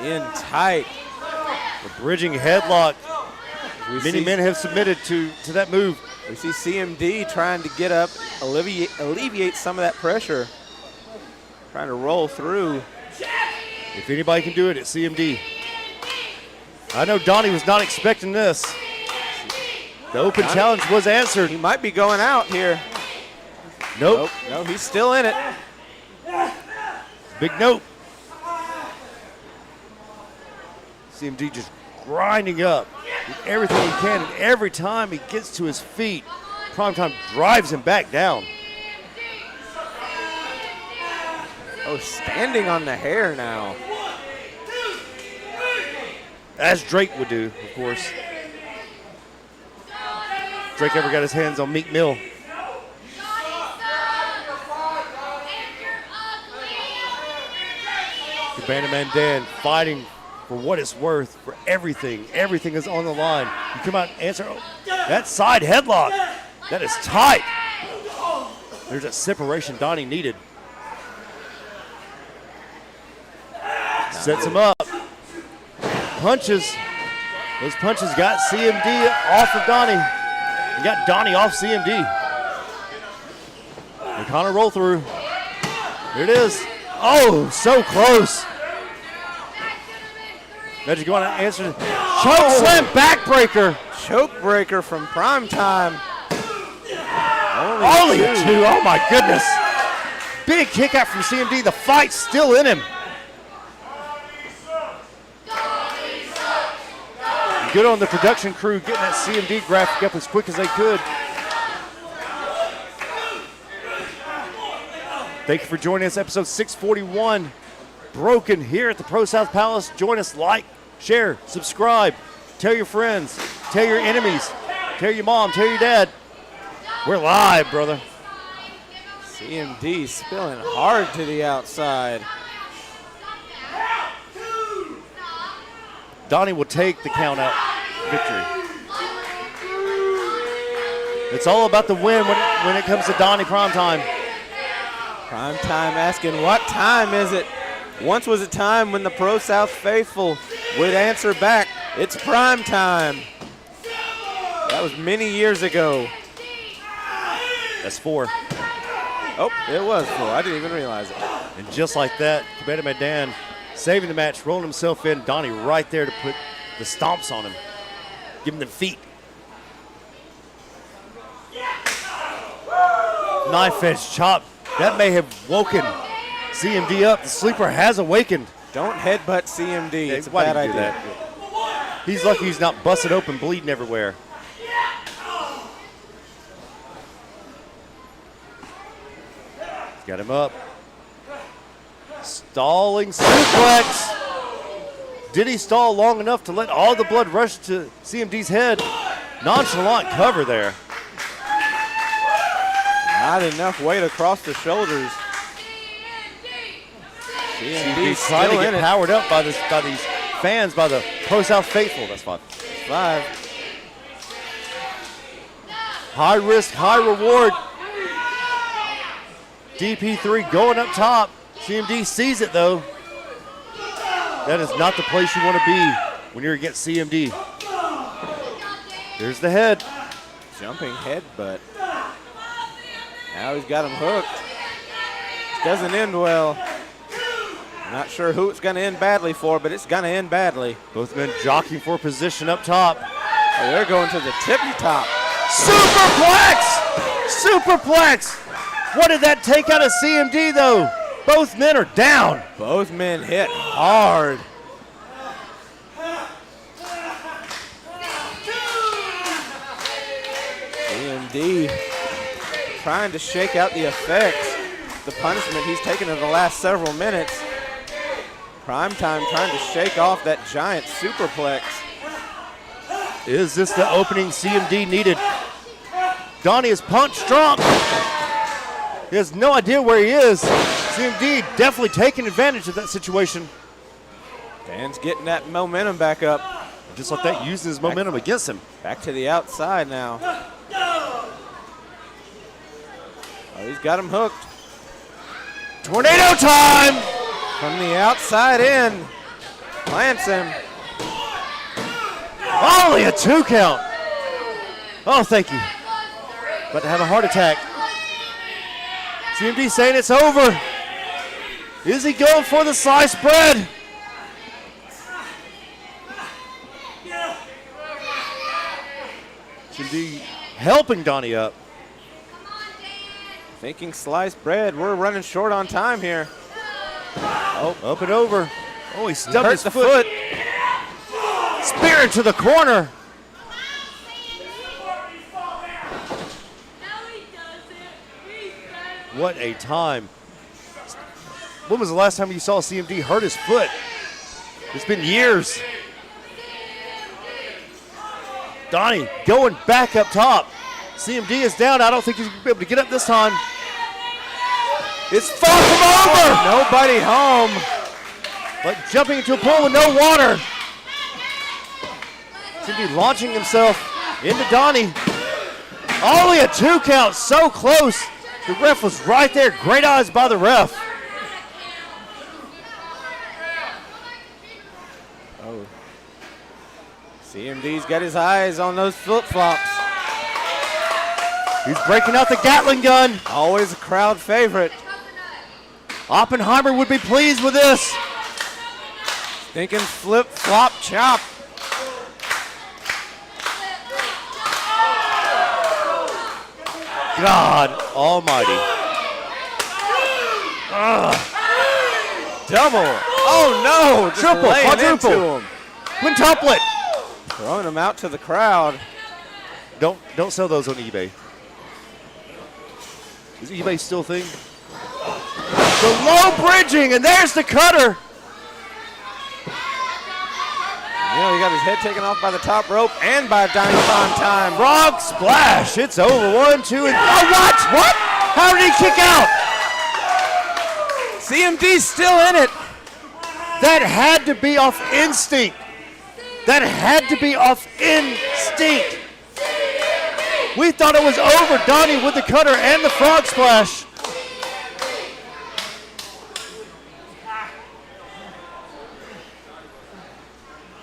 in tight. The bridging headlock. Many men have submitted to that move. We see CMD trying to get up, alleviate some of that pressure. Trying to roll through. If anybody can do it, it's CMD. I know Donnie was not expecting this. The open challenge was answered. He might be going out here. Nope. No, he's still in it. Big nope. CMD just grinding up with everything he can, and every time he gets to his feet, Primetime drives him back down. Oh, standing on the hair now. As Drake would do, of course. Drake ever got his hands on Meek Mill. The Bandman Dan fighting for what it's worth, for everything. Everything is on the line. You come out and answer. Oh, that side headlock. That is tight. There's that separation Donnie needed. Sets him up. Punches. Those punches got CMD off of Donnie. And got Donnie off CMD. They kind of roll through. Here it is. Oh, so close. Magic going to answer. Choke slam backbreaker. Choke breaker from Primetime. Only two. Oh my goodness. Big kick out from CMD. The fight's still in him. Good on the production crew getting that CMD graphic up as quick as they could. Thank you for joining us, episode 641. Broken here at the ProSouth Palace. Join us, like, share, subscribe. Tell your friends, tell your enemies, tell your mom, tell your dad. We're live, brother. CMD spilling hard to the outside. Donnie will take the count out victory. It's all about the win when it comes to Donnie Primetime. Primetime asking, what time is it? Once was a time when the ProSouth faithful would answer back, it's Primetime. That was many years ago. That's 4. Oh, it was 4. I didn't even realize it. And just like that, Kabeta Dan saving the match, rolling himself in. Donnie right there to put the stomps on him. Give him the feet. Knife edge chop. That may have woken CMD up. The sleeper has awakened. Don't headbutt CMD. It's a Why bad do you do idea. that? He's lucky he's not busted open, bleeding everywhere. He's got him up. Stalling suplex. Did he stall long enough to let all the blood rush to CMD's head? Nonchalant cover there. Not enough weight across the shoulders. CMD trying to get powered up by these fans, by the ProSouth faithful. That's 5. 5. High risk, high reward. DP3 going up top. CMD sees it though. That is not the place you want to be when you're against CMD. There's the head. Jumping headbutt. Now he's got him hooked. Doesn't end well. Not sure who it's going to end badly for, but it's going to end badly. Both men jockeying for position up top. Oh, they're going to the tippy top. Superplex! Superplex! What did that take out of CMD, though? Both men are down. Both men hit hard. CMD trying to shake out the effects, the punishment he's taken in the last several minutes. Primetime trying to shake off that giant superplex. Is this the opening CMD needed? Donnie is punch drunk. He has no idea where he is. CMD definitely taking advantage of that situation. Dan's getting that momentum back up. Just like that, using his momentum against him. Back to the outside now. Oh, he's got him hooked. Tornado time! From the outside in. Plants him. Only a 2 count. Oh, thank you. About to have a heart attack. CMD saying it's over. Is he going for the sliced bread? CMD helping Donnie up. Thinking sliced bread. We're running short on time here. Oh, up and over. Oh, he stubbed hurt his the foot. Spear into the corner. What a time. When was the last time you saw CMD hurt his foot? It's been years. Donnie going back up top. CMD is down. I don't think he's going to be able to get up this time. It's far from over. Nobody home. Like jumping into a pool with no water. CMD launching himself into Donnie. Only a 2 count, so close. The ref was right there. Great eyes by the ref. Oh. CMD's got his eyes on those flip-flops. He's breaking out the Gatling gun. Always a crowd favorite. Oppenheimer would be pleased with this. Thinking flip-flop chop. God almighty. Double. Oh no. Just Triple, laying quadruple. into him. Quintuplet. Throwing him out to the crowd. Don't sell those on eBay. Is eBay still a thing? The low bridging, and there's the cutter. Yeah, he got his head taken off by the top rope and by Donnie on time. Frog splash. It's over. 1, 2, and oh, what? What? How did he kick out? CMD's still in it. That had to be off instinct. That had to be off instinct. We thought it was over. Donnie with the cutter and the frog splash.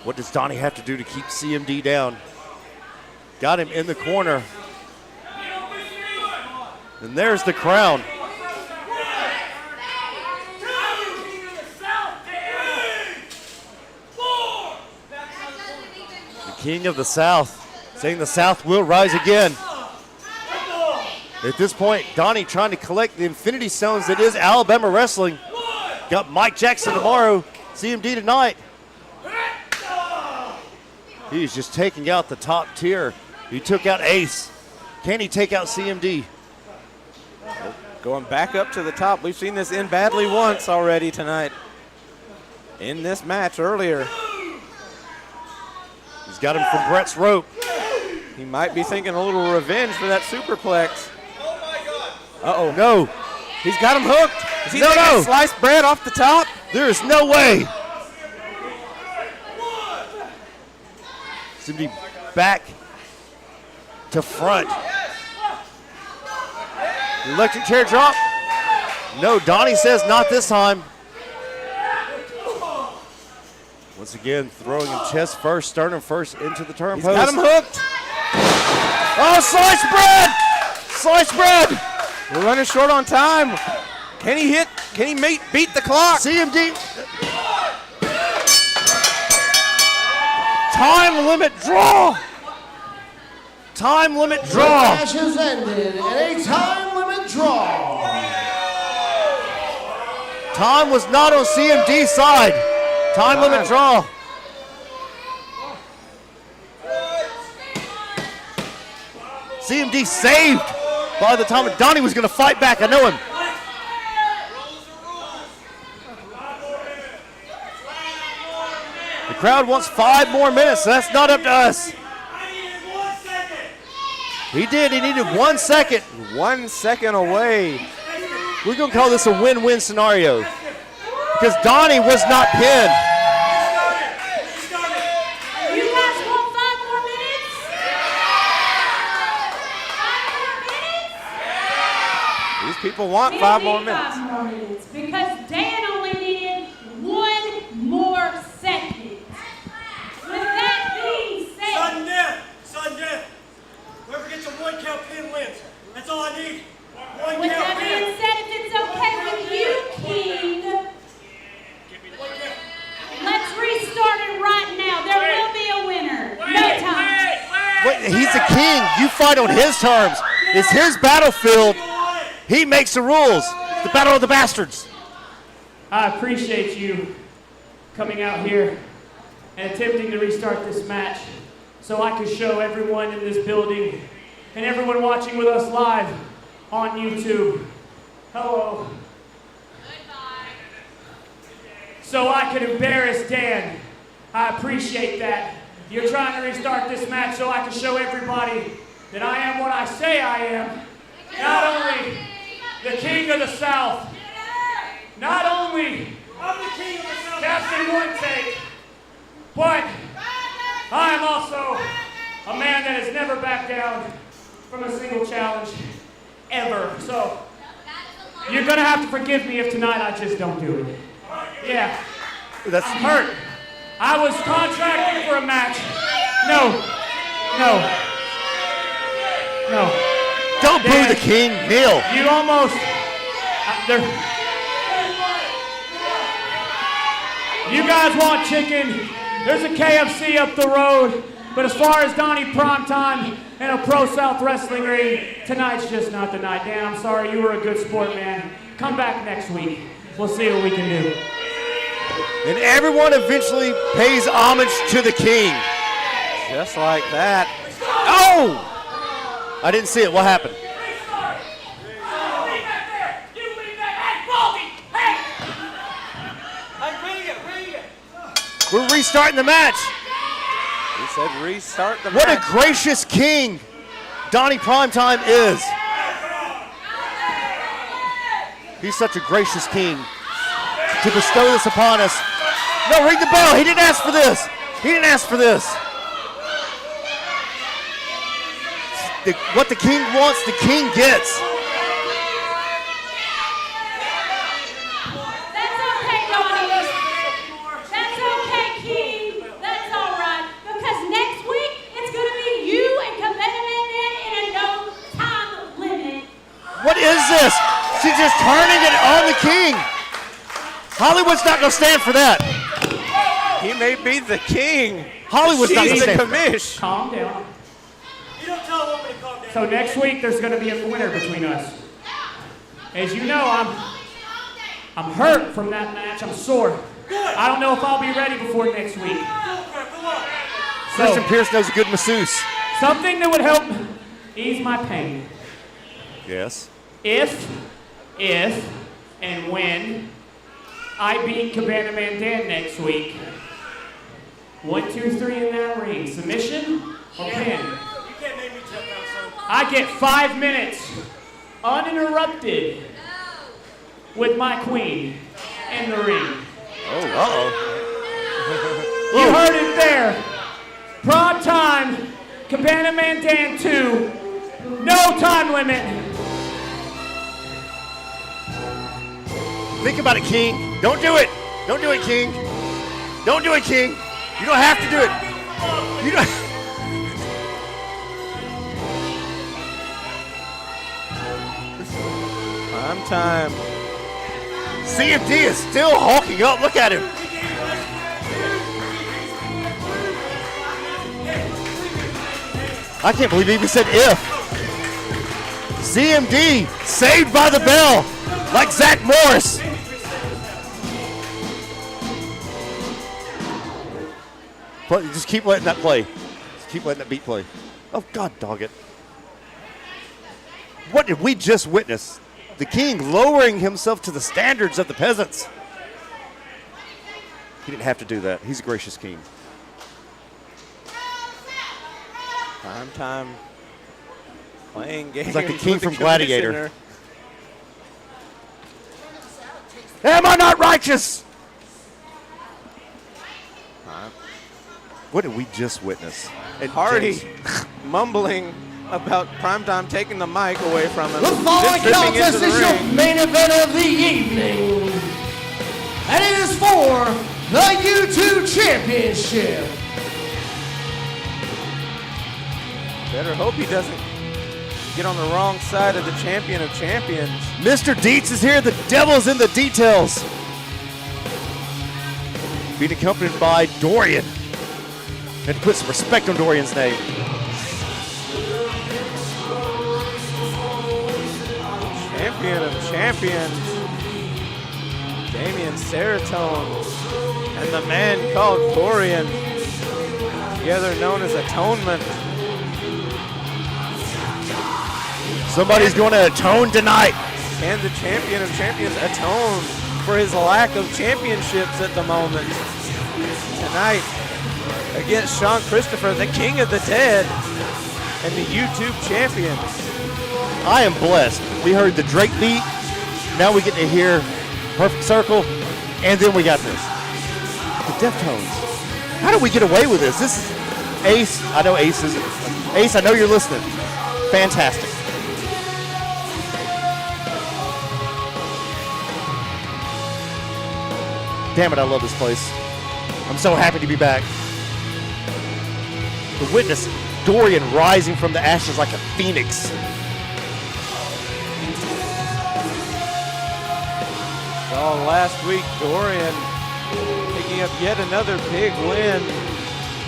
What does Donnie have to do to keep CMD down? Got him in the corner. And there's the crown. The King of the South, saying the South will rise again. At this point, Donnie trying to collect the Infinity Stones that is Alabama Wrestling. Got Mike Jackson tomorrow, CMD tonight. He's just taking out the top tier. He took out Ace. Can he take out CMD? Going back up to the top. We've seen this end badly once already tonight. In this match earlier. He's got him from Brett's rope. He might be thinking a little revenge for that superplex. Uh-oh. No. He's got him hooked. Is he No. taking sliced bread off the top? There is no way. CMD back to front. Electric chair drop. No, Donnie says not this time. Once again, throwing him chest first, sternum first into the turnpost. He's got him hooked. Oh, sliced bread! Sliced bread! We're running short on time. Can he hit? Can he beat the clock? CMD. Time limit draw. Time limit The draw. match has ended in a time limit draw. Time was not on CMD's side. Time limit draw. CMD saved by the time Donnie was going to fight back. I know him. The crowd wants 5 more minutes, so that's not up to us. He did. He needed 1 second. 1 second away. We're going to call this a win-win scenario because Donnie was not pinned. You guys want 5 more minutes? 5 more minutes? These people want We 5 don't more need minutes. 5 more minutes because Dan only needed 1 more second. With that being said, Sudden death! Sudden death! Whoever gets a 1 count pin wins. That's all I need. 1 with count that pin. being said, if it's okay with you, King, let's restart it right now. There will be a winner. No time. Wait, he's the king. You fight on his terms. It's his battlefield. He makes the rules. The battle of the bastards. I appreciate you coming out here and attempting to restart this match so I could show everyone in this building and everyone watching with us live on YouTube. Hello. So I could embarrass Dan. I appreciate that. You're trying to restart this match so I can show everybody that I am what I say I am. Not only the king of the South, not only Captain One Take, but I am also a man that has never backed down from a single challenge, ever. So you're gonna have to forgive me if tonight I just don't do it. Yeah, I'm hurt. I was contracted for a match. No. Don't boo the king, kneel. You almost. You guys want chicken? There's a KFC up the road. But as far as Donnie Primetime and a ProSouth Wrestling ring, tonight's just not the night. Dan, I'm sorry, you were a good sport, man. Come back next week. We'll see what we can do. And everyone eventually pays homage to the king. Just like that. Oh! I didn't see it. What happened? We're restarting the match. He said restart the What match. a gracious king Donnie Primetime is. He's such a gracious king to bestow this upon us. No, ring the bell. He didn't ask for this. He didn't ask for this. What the king wants, the king gets. That's okay, Donnie. That's okay, King. That's all right. Because next week, it's going to be you and Cabana Man in a no time limit. What is this? She's just turning it on the king. Hollywood's not going to stand for that. He may be the king. Hollywood's not going to She's the stand for that. commish. Calm down. You don't tell a woman to calm down. So next week, there's going to be a winner between us. As you know, I'm hurt from that match. I'm sore. I don't know if I'll be ready before next week. Christian Pierce knows a good masseuse. Something that would help ease my pain. Yes. If and when I beat Cabana Man Dan next week, 1, 2, 3 in that ring. Submission or pin? You can't make me jump out, son. I get 5 minutes uninterrupted with my queen in the ring. Oh, uh-oh. You heard it there. Prime time, Cabana Man Dan 2. No time limit. Think about it, King. Don't do it. Don't do it, King. Don't do it, King. You don't have to do it. You don't. Prime time. CMD is still hulking up. Look at him. I can't believe he even said if. CMD saved by the bell, like Zach Morris. Just keep letting that play. Just keep letting that beat play. Oh, God, dog it. What did we just witness? The king lowering himself to the standards of the peasants. He didn't have to do that. He's a gracious king. Prime time. Playing games. He's like the king with from the Gladiator. Am I not righteous? What did we just witness? And Hardy mumbling about Primetime taking the mic away from him. The following contest is your ring. main event of the evening. And it is for the YouTube Championship. Better hope he doesn't get on the wrong side of the champion of champions. Mr. Dietz is here. The devil's in the details. Being accompanied by Dorian. And to put some respect on Dorian's name. Champion of champions. Damian Serotonin. And the man called Dorian. Together known as Atonement. Somebody's going to atone tonight. Can the champion of champions atone for his lack of championships at the moment? Tonight, against Sean Christopher, the king of the dead, and the YouTube champion. I am blessed. We heard the Drake beat. Now we get to hear Perfect Circle, and then we got this. The Deftones. How did we get away with this? This is Ace. I know Ace is. Ace, I know you're listening. Fantastic. Damn it, I love this place. I'm so happy to be back. The witness, Dorian rising from the ashes like a phoenix. Saw last week Dorian picking up yet another big win.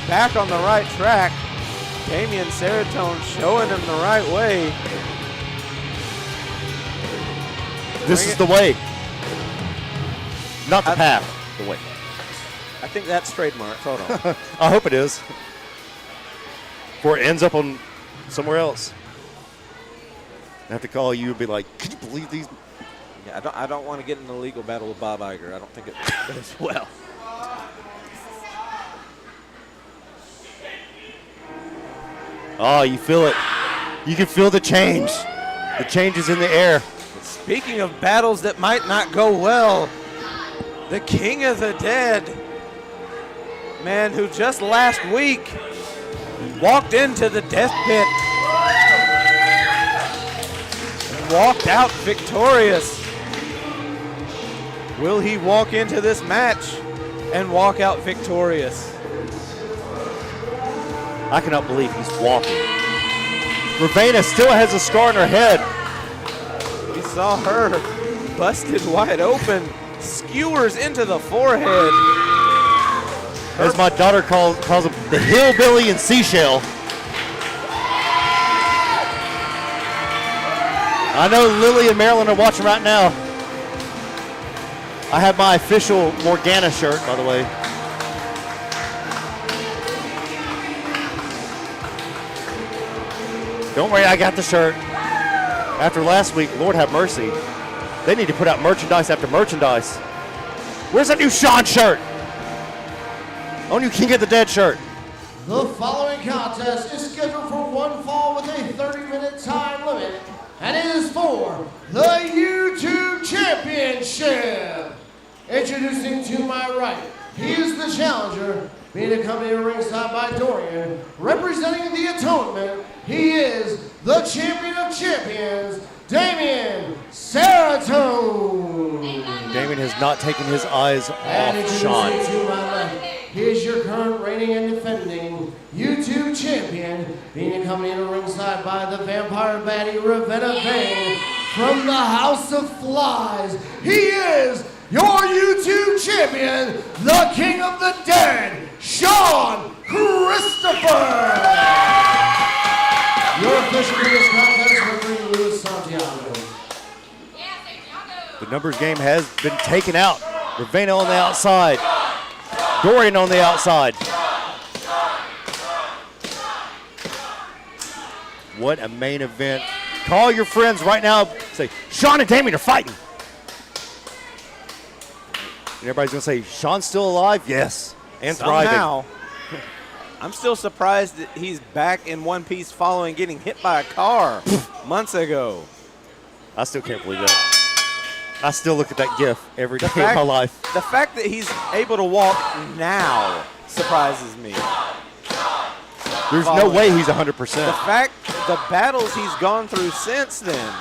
Back on the right track. Damian Serotonin showing him the right way. This is the way. Not the path, the way. I think that's trademark. Hold on. I hope it is. Before it ends up on somewhere else. I have to call you and be like, could you believe these? Yeah, I don't want to get in a legal battle with Bob Iger. I don't think it goes well. Oh, you feel it. You can feel the change. The change is in the air. Speaking of battles that might not go well, the king of the dead, man who just last week walked into the death pit and walked out victorious. Will he walk into this match and walk out victorious? I cannot believe he's walking. Ravena still has a scar on her head. We saw her busted wide open, skewers into the forehead. As my daughter calls him, the hillbilly and seashell. I know Lily and Marilyn are watching right now. I have my official Morgana shirt, by the way. Don't worry, I got the shirt. After last week, Lord have mercy. They need to put out merchandise after merchandise. Where's that new Sean shirt? Oh, you King of the Dead shirt. The following contest is scheduled for one fall with a 30-minute time limit, and it is for the YouTube Championship. Introducing to my right, he is the challenger, being accompanied ringside by Dorian. Representing the Atonement, he is the champion of champions, Damian Serotonin. Damian has not taken his eyes And off Sean. introducing to my left, he is your current reigning and defending YouTube champion, being accompanied ringside by the vampire baddie Ravenna Vane, from the House of Flies, he is your YouTube champion, the King of the Dead, Sean Christopher. Your official for this contest, referee Luis Santiago. The numbers game has been taken out. Ravena on the outside. Dorian on the outside. What a main event. Call your friends right now. Say, Sean and Damien are fighting. And everybody's going to say, Sean's still alive? Yes. And thriving. Somehow, I'm still surprised that he's back in one piece following getting hit by a car months ago. I still can't believe that. I still look at that GIF every day of my life. The fact that he's able to walk now surprises me. There's no way he's 100%. The battles he's gone through since then,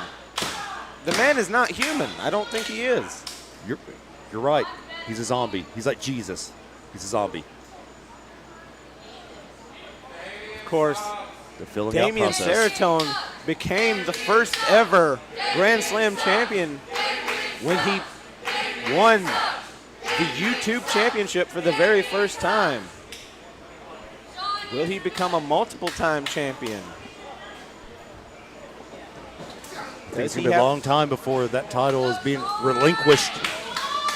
the man is not human. I don't think he is. You're right. He's a zombie. He's like Jesus. He's a zombie. Of course, the filling Damien out process. Seratone became the first ever Grand Slam champion when he won the YouTube championship for the very first time. Will he become a multiple-time champion? It's going to be a long time before that title is being relinquished.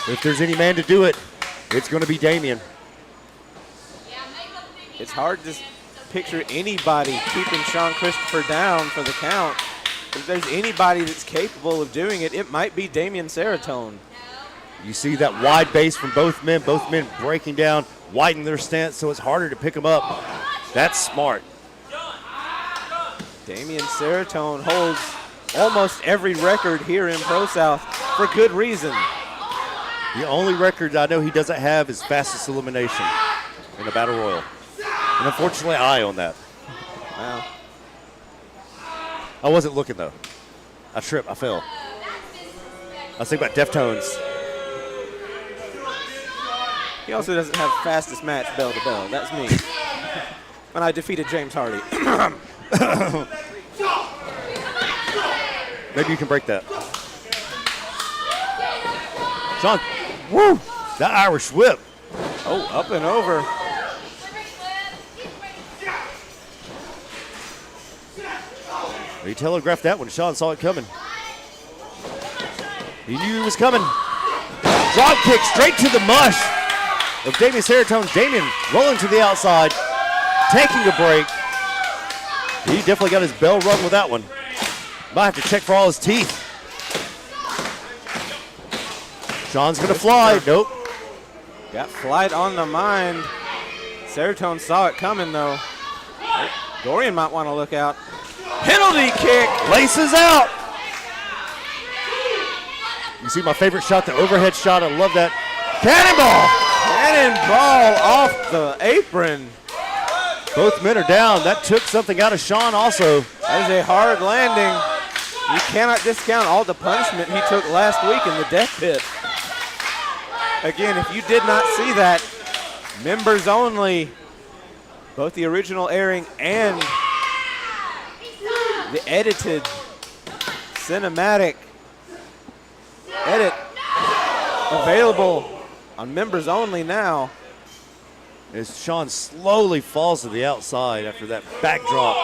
If there's any man to do it, it's going to be Damien. It's hard to picture anybody keeping Sean Christopher down for the count. If there's anybody that's capable of doing it, it might be Damien Seratone. You see that wide base from both men breaking down, widening their stance so it's harder to pick them up. That's smart. Damien Seratone holds almost every record here in ProSouth for good reason. The only record I know he doesn't have is fastest elimination in a battle royal. And unfortunately, I own that. Wow. I wasn't looking, though. I tripped. I fell. I was thinking about Deftones. He also doesn't have fastest match bell to bell. That's me. When I defeated James Hardy. Maybe you can break that. Sean, woo! That Irish whip. Oh, up and over. He telegraphed that when Sean saw it coming. He knew it was coming. Drop kick straight to the mush of Damien Seratone. Damien rolling to the outside, taking a break. He definitely got his bell rung with that one. Might have to check for all his teeth. Sean's going to fly. Nope. Got flight on the mind. Seratone saw it coming, though. Dorian might want to look out. Penalty kick. Laces out. You see my favorite shot, the overhead shot. I love that. Cannonball. Cannonball off the apron. Both men are down. That took something out of Sean also. That is a hard landing. You cannot discount all the punishment he took last week in the death pit. Again, if you did not see that, members only, both the original airing and the edited cinematic edit available on members only now. As Sean slowly falls to the outside after that backdrop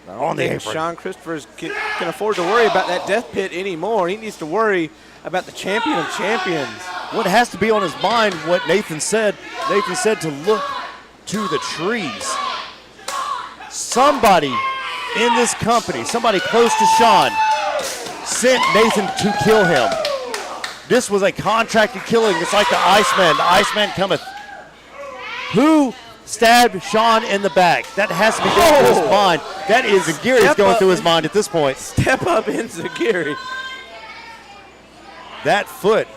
on the apron. Sean Christopher can afford to worry about that death pit anymore. He needs to worry about the champion of champions. What has to be on his mind, what Nathan said to look to the trees. Somebody in this company, somebody close to Sean, sent Nathan to kill him. This was a contracted killing. It's like the Iceman. The Iceman cometh. Who stabbed Sean in the back? That has to be going through his mind. That is Zagiri's going through his mind at this point. Step up in Zagiri. That foot,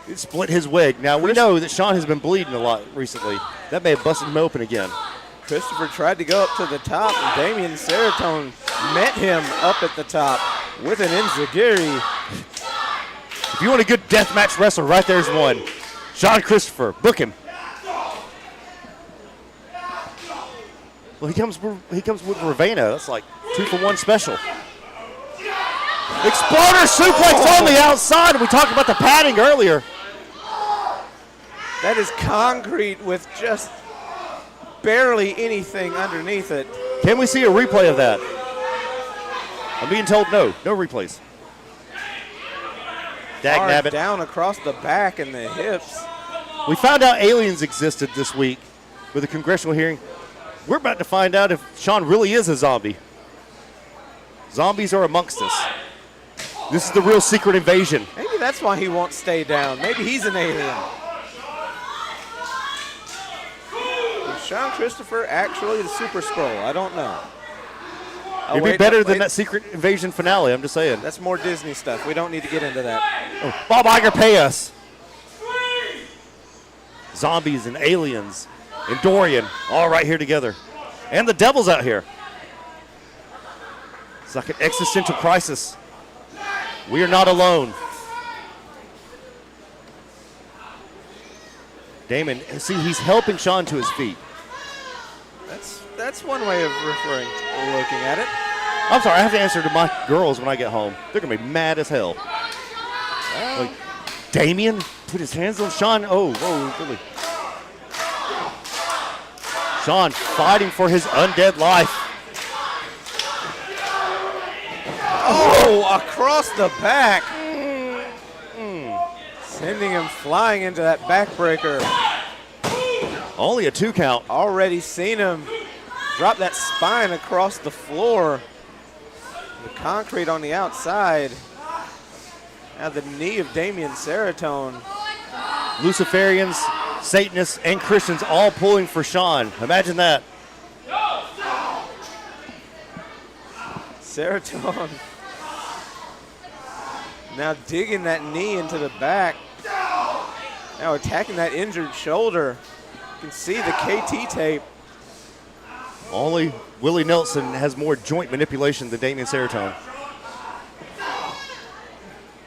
it split his wig. Now, we know that Sean has been bleeding a lot recently. That may have busted him open again. Christopher tried to go up to the top, and Damien Seratone met him up at the top with an enziguri. If you want a good deathmatch wrestler, right there's one. Sean Christopher, book him. Well, he comes with Ravena. That's like 2-for-1 special. Exploder suplex on the outside. We talked about the padding earlier. That is concrete with just barely anything underneath it. Can we see a replay of that? I'm being told no replays. Dag Hard nabbit. down across the back and the hips. We found out aliens existed this week with a congressional hearing. We're about to find out if Sean really is a zombie. Zombies are amongst us. This is the real secret invasion. Maybe that's why he won't stay down. Maybe he's an alien. Is Sean Christopher actually the Super Skrull? I don't know. It'd be better than that secret invasion finale, I'm just saying. That's more Disney stuff. We don't need to get into that. Oh, Bob Iger, pay us. Zombies and aliens and Dorian all right here together. And the devil's out here. It's like an existential crisis. We are not alone. Damon, see, he's helping Sean to his feet. That's one way of looking at it. I'm sorry, I have to answer to my girls when I get home. They're going to be mad as hell. Like, Damien put his hands on Sean. Oh, whoa, really. Sean fighting for his undead life. Oh, across the back. Sending him flying into that backbreaker. Only a 2 count. Already seen him drop that spine across the floor. The concrete on the outside. Now the knee of Damien Seratone. Luciferians, Satanists, and Christians all pulling for Sean. Imagine that. Seratone now digging that knee into the back. Now attacking that injured shoulder. You can see the KT tape. Only Willie Nelson has more joint manipulation than Damien Seratone.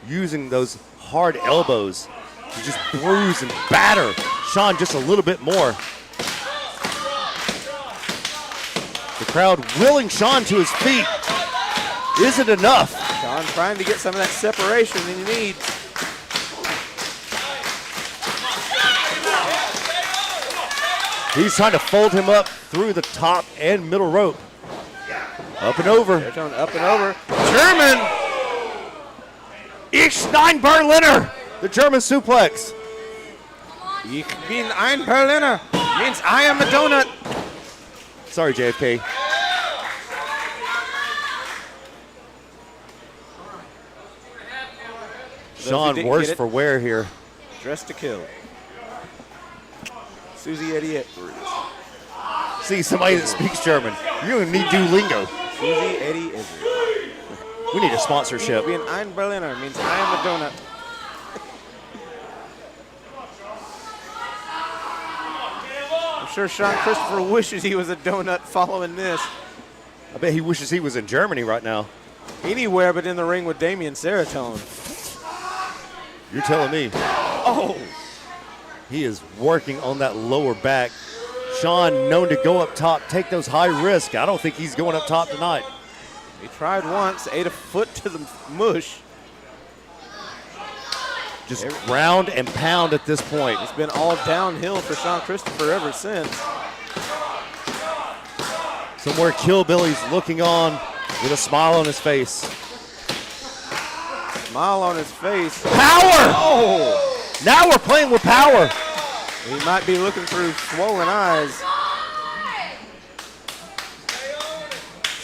Using those hard elbows to just bruise and batter Sean just a little bit more. The crowd willing Sean to his feet. Is it enough? Sean trying to get some of that separation that he needs. He's trying to fold him up through the top and middle rope. Up and over. Seratone up and over. German! Ich nein Berliner! The German suplex. Ich bin ein Berliner. Means I am a donut. Sorry, JFK. Sean worse for wear here. Dressed to kill. Susie Eddie Edwards. See, somebody that speaks German. You don't need Duolingo. Susie Eddie Edwards. We need a sponsorship. Being ein Berliner means I am a donut. I'm sure Sean Christopher wishes he was a donut following this. I bet he wishes he was in Germany right now. Anywhere but in the ring with Damien Seratone. You're telling me. Oh! He is working on that lower back. Sean known to go up top, take those high risks. I don't think he's going up top tonight. He tried once, ate a foot to the mush. Just ground and pound at this point. It's been all downhill for Sean Christopher ever since. Somewhere Kill Billy's looking on with a smile on his face. Smile on his face. Power! Oh! Now we're playing with power. He might be looking through swollen eyes.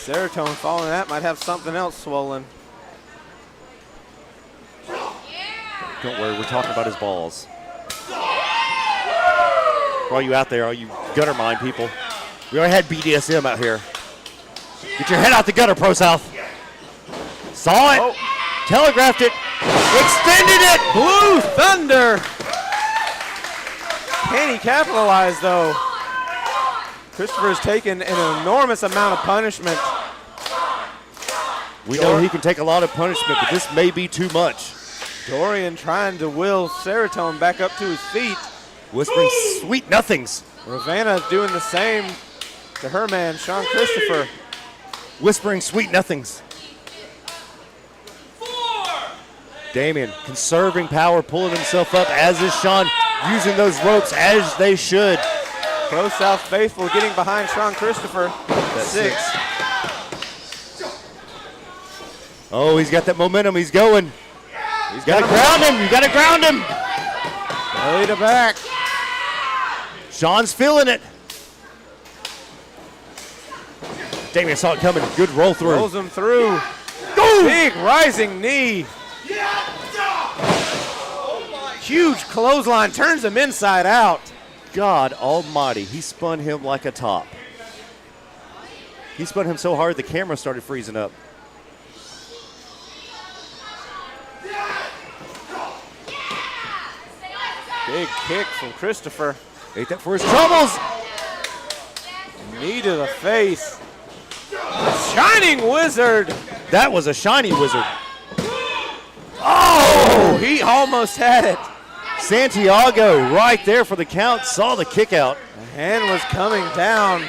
Seratone following that might have something else swollen. Don't worry, we're talking about his balls. For all you out there, all you gutter mind people, we already had BDSM out here. Get your head out the gutter, ProSouth. Saw it, telegraphed it, extended it. Blue Thunder. Can he capitalize though? Christopher's taken an enormous amount of punishment. We know he can take a lot of punishment, but this may be too much. Dorian trying to will Seratone back up to his feet. Whispering sweet nothings. Ravenna doing the same to her man, Sean Christopher. Whispering sweet nothings. Damien conserving power, pulling himself up, as is Sean, using those ropes as they should. ProSouth faithful getting behind Sean Christopher. That's 6. Oh, he's got that momentum. He's going. He's got to ground him. You got to ground him. Belly to back. Sean's feeling it. Damien saw it coming. Good roll through. Rolls him through. Big rising knee. Huge clothesline. Turns him inside out. God almighty. He spun him like a top. He spun him so hard the camera started freezing up. Big kick from Christopher. Ate that for his troubles. Knee to the face. Shining Wizard. That was a shiny wizard. Oh, he almost had it. Santiago right there for the count. Saw the kick out. The hand was coming down.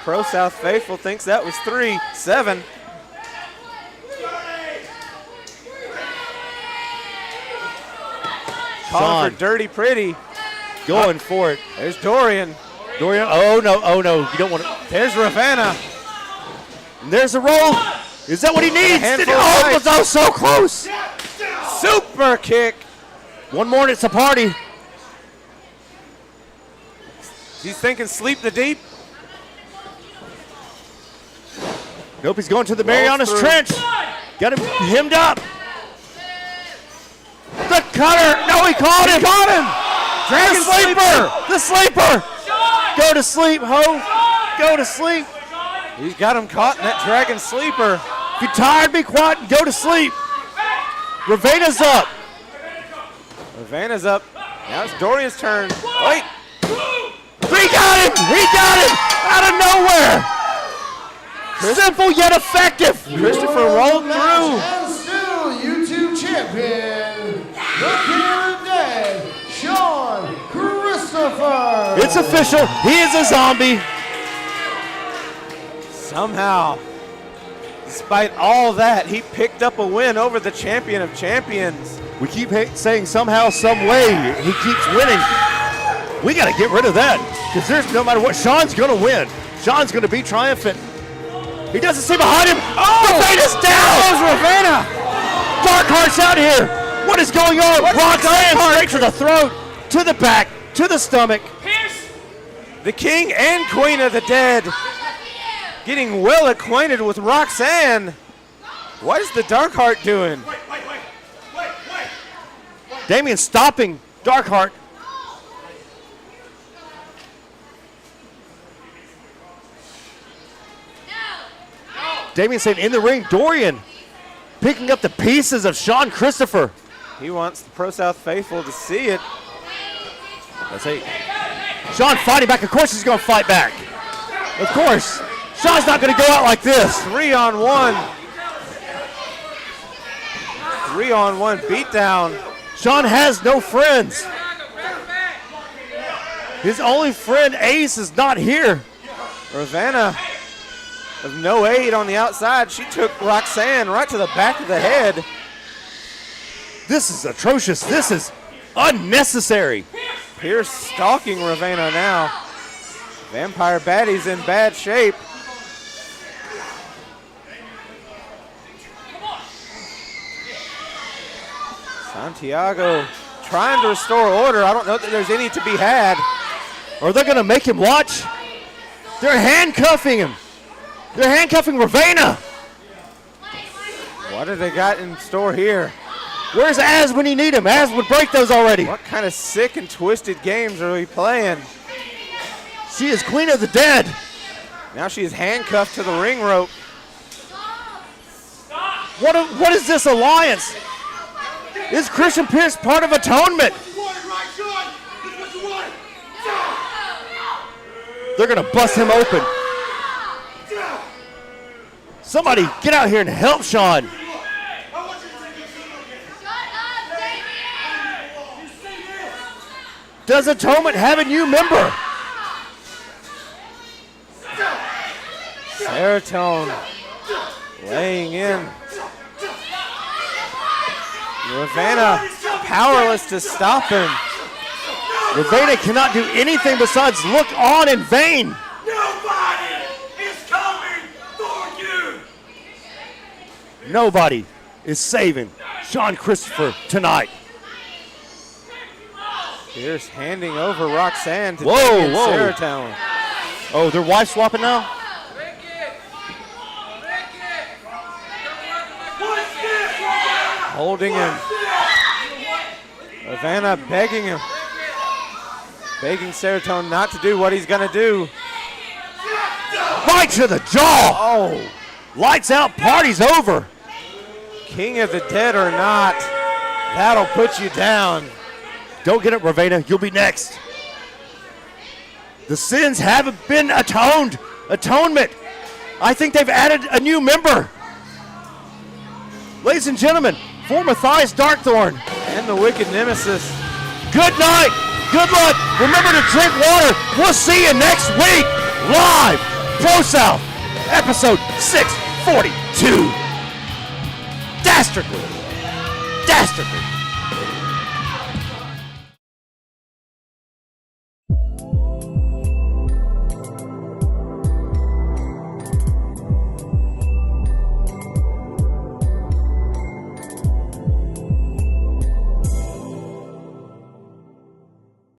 ProSouth faithful thinks that was 3. 7. Calling for Dirty Pretty. Going for it. There's Dorian. Dorian, oh no, you don't want to. There's Ravenna. And there's a roll. Is that what he needs? Oh, it was so close. Super kick. One more and it's a party. He's thinking sleep the deep. Nope, he's going to the Marianas Trench. Got him hemmed up. The cutter. No, he caught him. Caught him. Dragon sleeper. The sleeper. Go to sleep, ho. Go to sleep. He's got him caught in that dragon sleeper. If you're tired, be quiet and go to sleep. Ravena's up. Ravenna's up. Now it's Dorian's turn. Wait. He got him. He got him out of nowhere. Simple yet effective. Christopher rolled through. And still YouTube champion, the King of the Dead, Sean Christopher. It's official. He is a zombie. Somehow, despite all that, he picked up a win over the champion of champions. We keep saying somehow, some way, he keeps winning. We got to get rid of that because there's no matter what, Sean's going to win. Sean's going to be triumphant. He doesn't see behind him. Oh, Ravena's down. Goes Ravenna. Darkheart's out here. What is going on? Roxanne straight to the throat, to the back, to the stomach. The king and queen of the dead getting well acquainted with Roxanne. What is the Darkheart doing? Wait. Damien stopping Darkheart. Damien saying in the ring, Dorian picking up the pieces of Sean Christopher. He wants the ProSouth faithful to see it. That's it. Sean fighting back. Of course he's going to fight back. Of course. Sean's not going to go out like this. 3-on-1. 3-on-1 beatdown. Sean has no friends. His only friend, Ace, is not here. Ravenna of no aid on the outside. She took Roxanne right to the back of the head. This is atrocious. This is unnecessary. Pierce stalking Ravenna now. Vampire Baddie's in bad shape. Santiago trying to restore order. I don't know that there's any to be had. Or they're going to make him watch. They're handcuffing him. They're handcuffing Ravenna. What have they got in store here? Where's Az when you need him? Az would break those already. What kind of sick and twisted games are we playing? She is queen of the dead. Now she is handcuffed to the ring rope. What is this alliance? Is Christian Pierce part of Atonement? They're going to bust him open. Somebody get out here and help Sean. Does Atonement have a new member? Serotonin laying in. Ravenna powerless to stop him. Ravenna cannot do anything besides look on in vain. Nobody is coming for you. Nobody is saving Sean Christopher tonight. Here's handing over Roxanne to Whoa. Saratown. Oh, they're wife swapping now? Holding him. Ravenna begging him. Begging Saratown not to do what he's going to do. Right to the jaw. Oh. Lights out, party's over. King of the Dead or not, that'll put you down. Don't get it, Ravenna. You'll be next. The sins haven't been atoned. Atonement. I think they've added a new member. Ladies and gentlemen, for Matthias Darkthorn. And the Wicked Nemesis. Good night. Good luck. Remember to drink water. We'll see you next week. Live. ProSouth. Episode 642. Dastardly.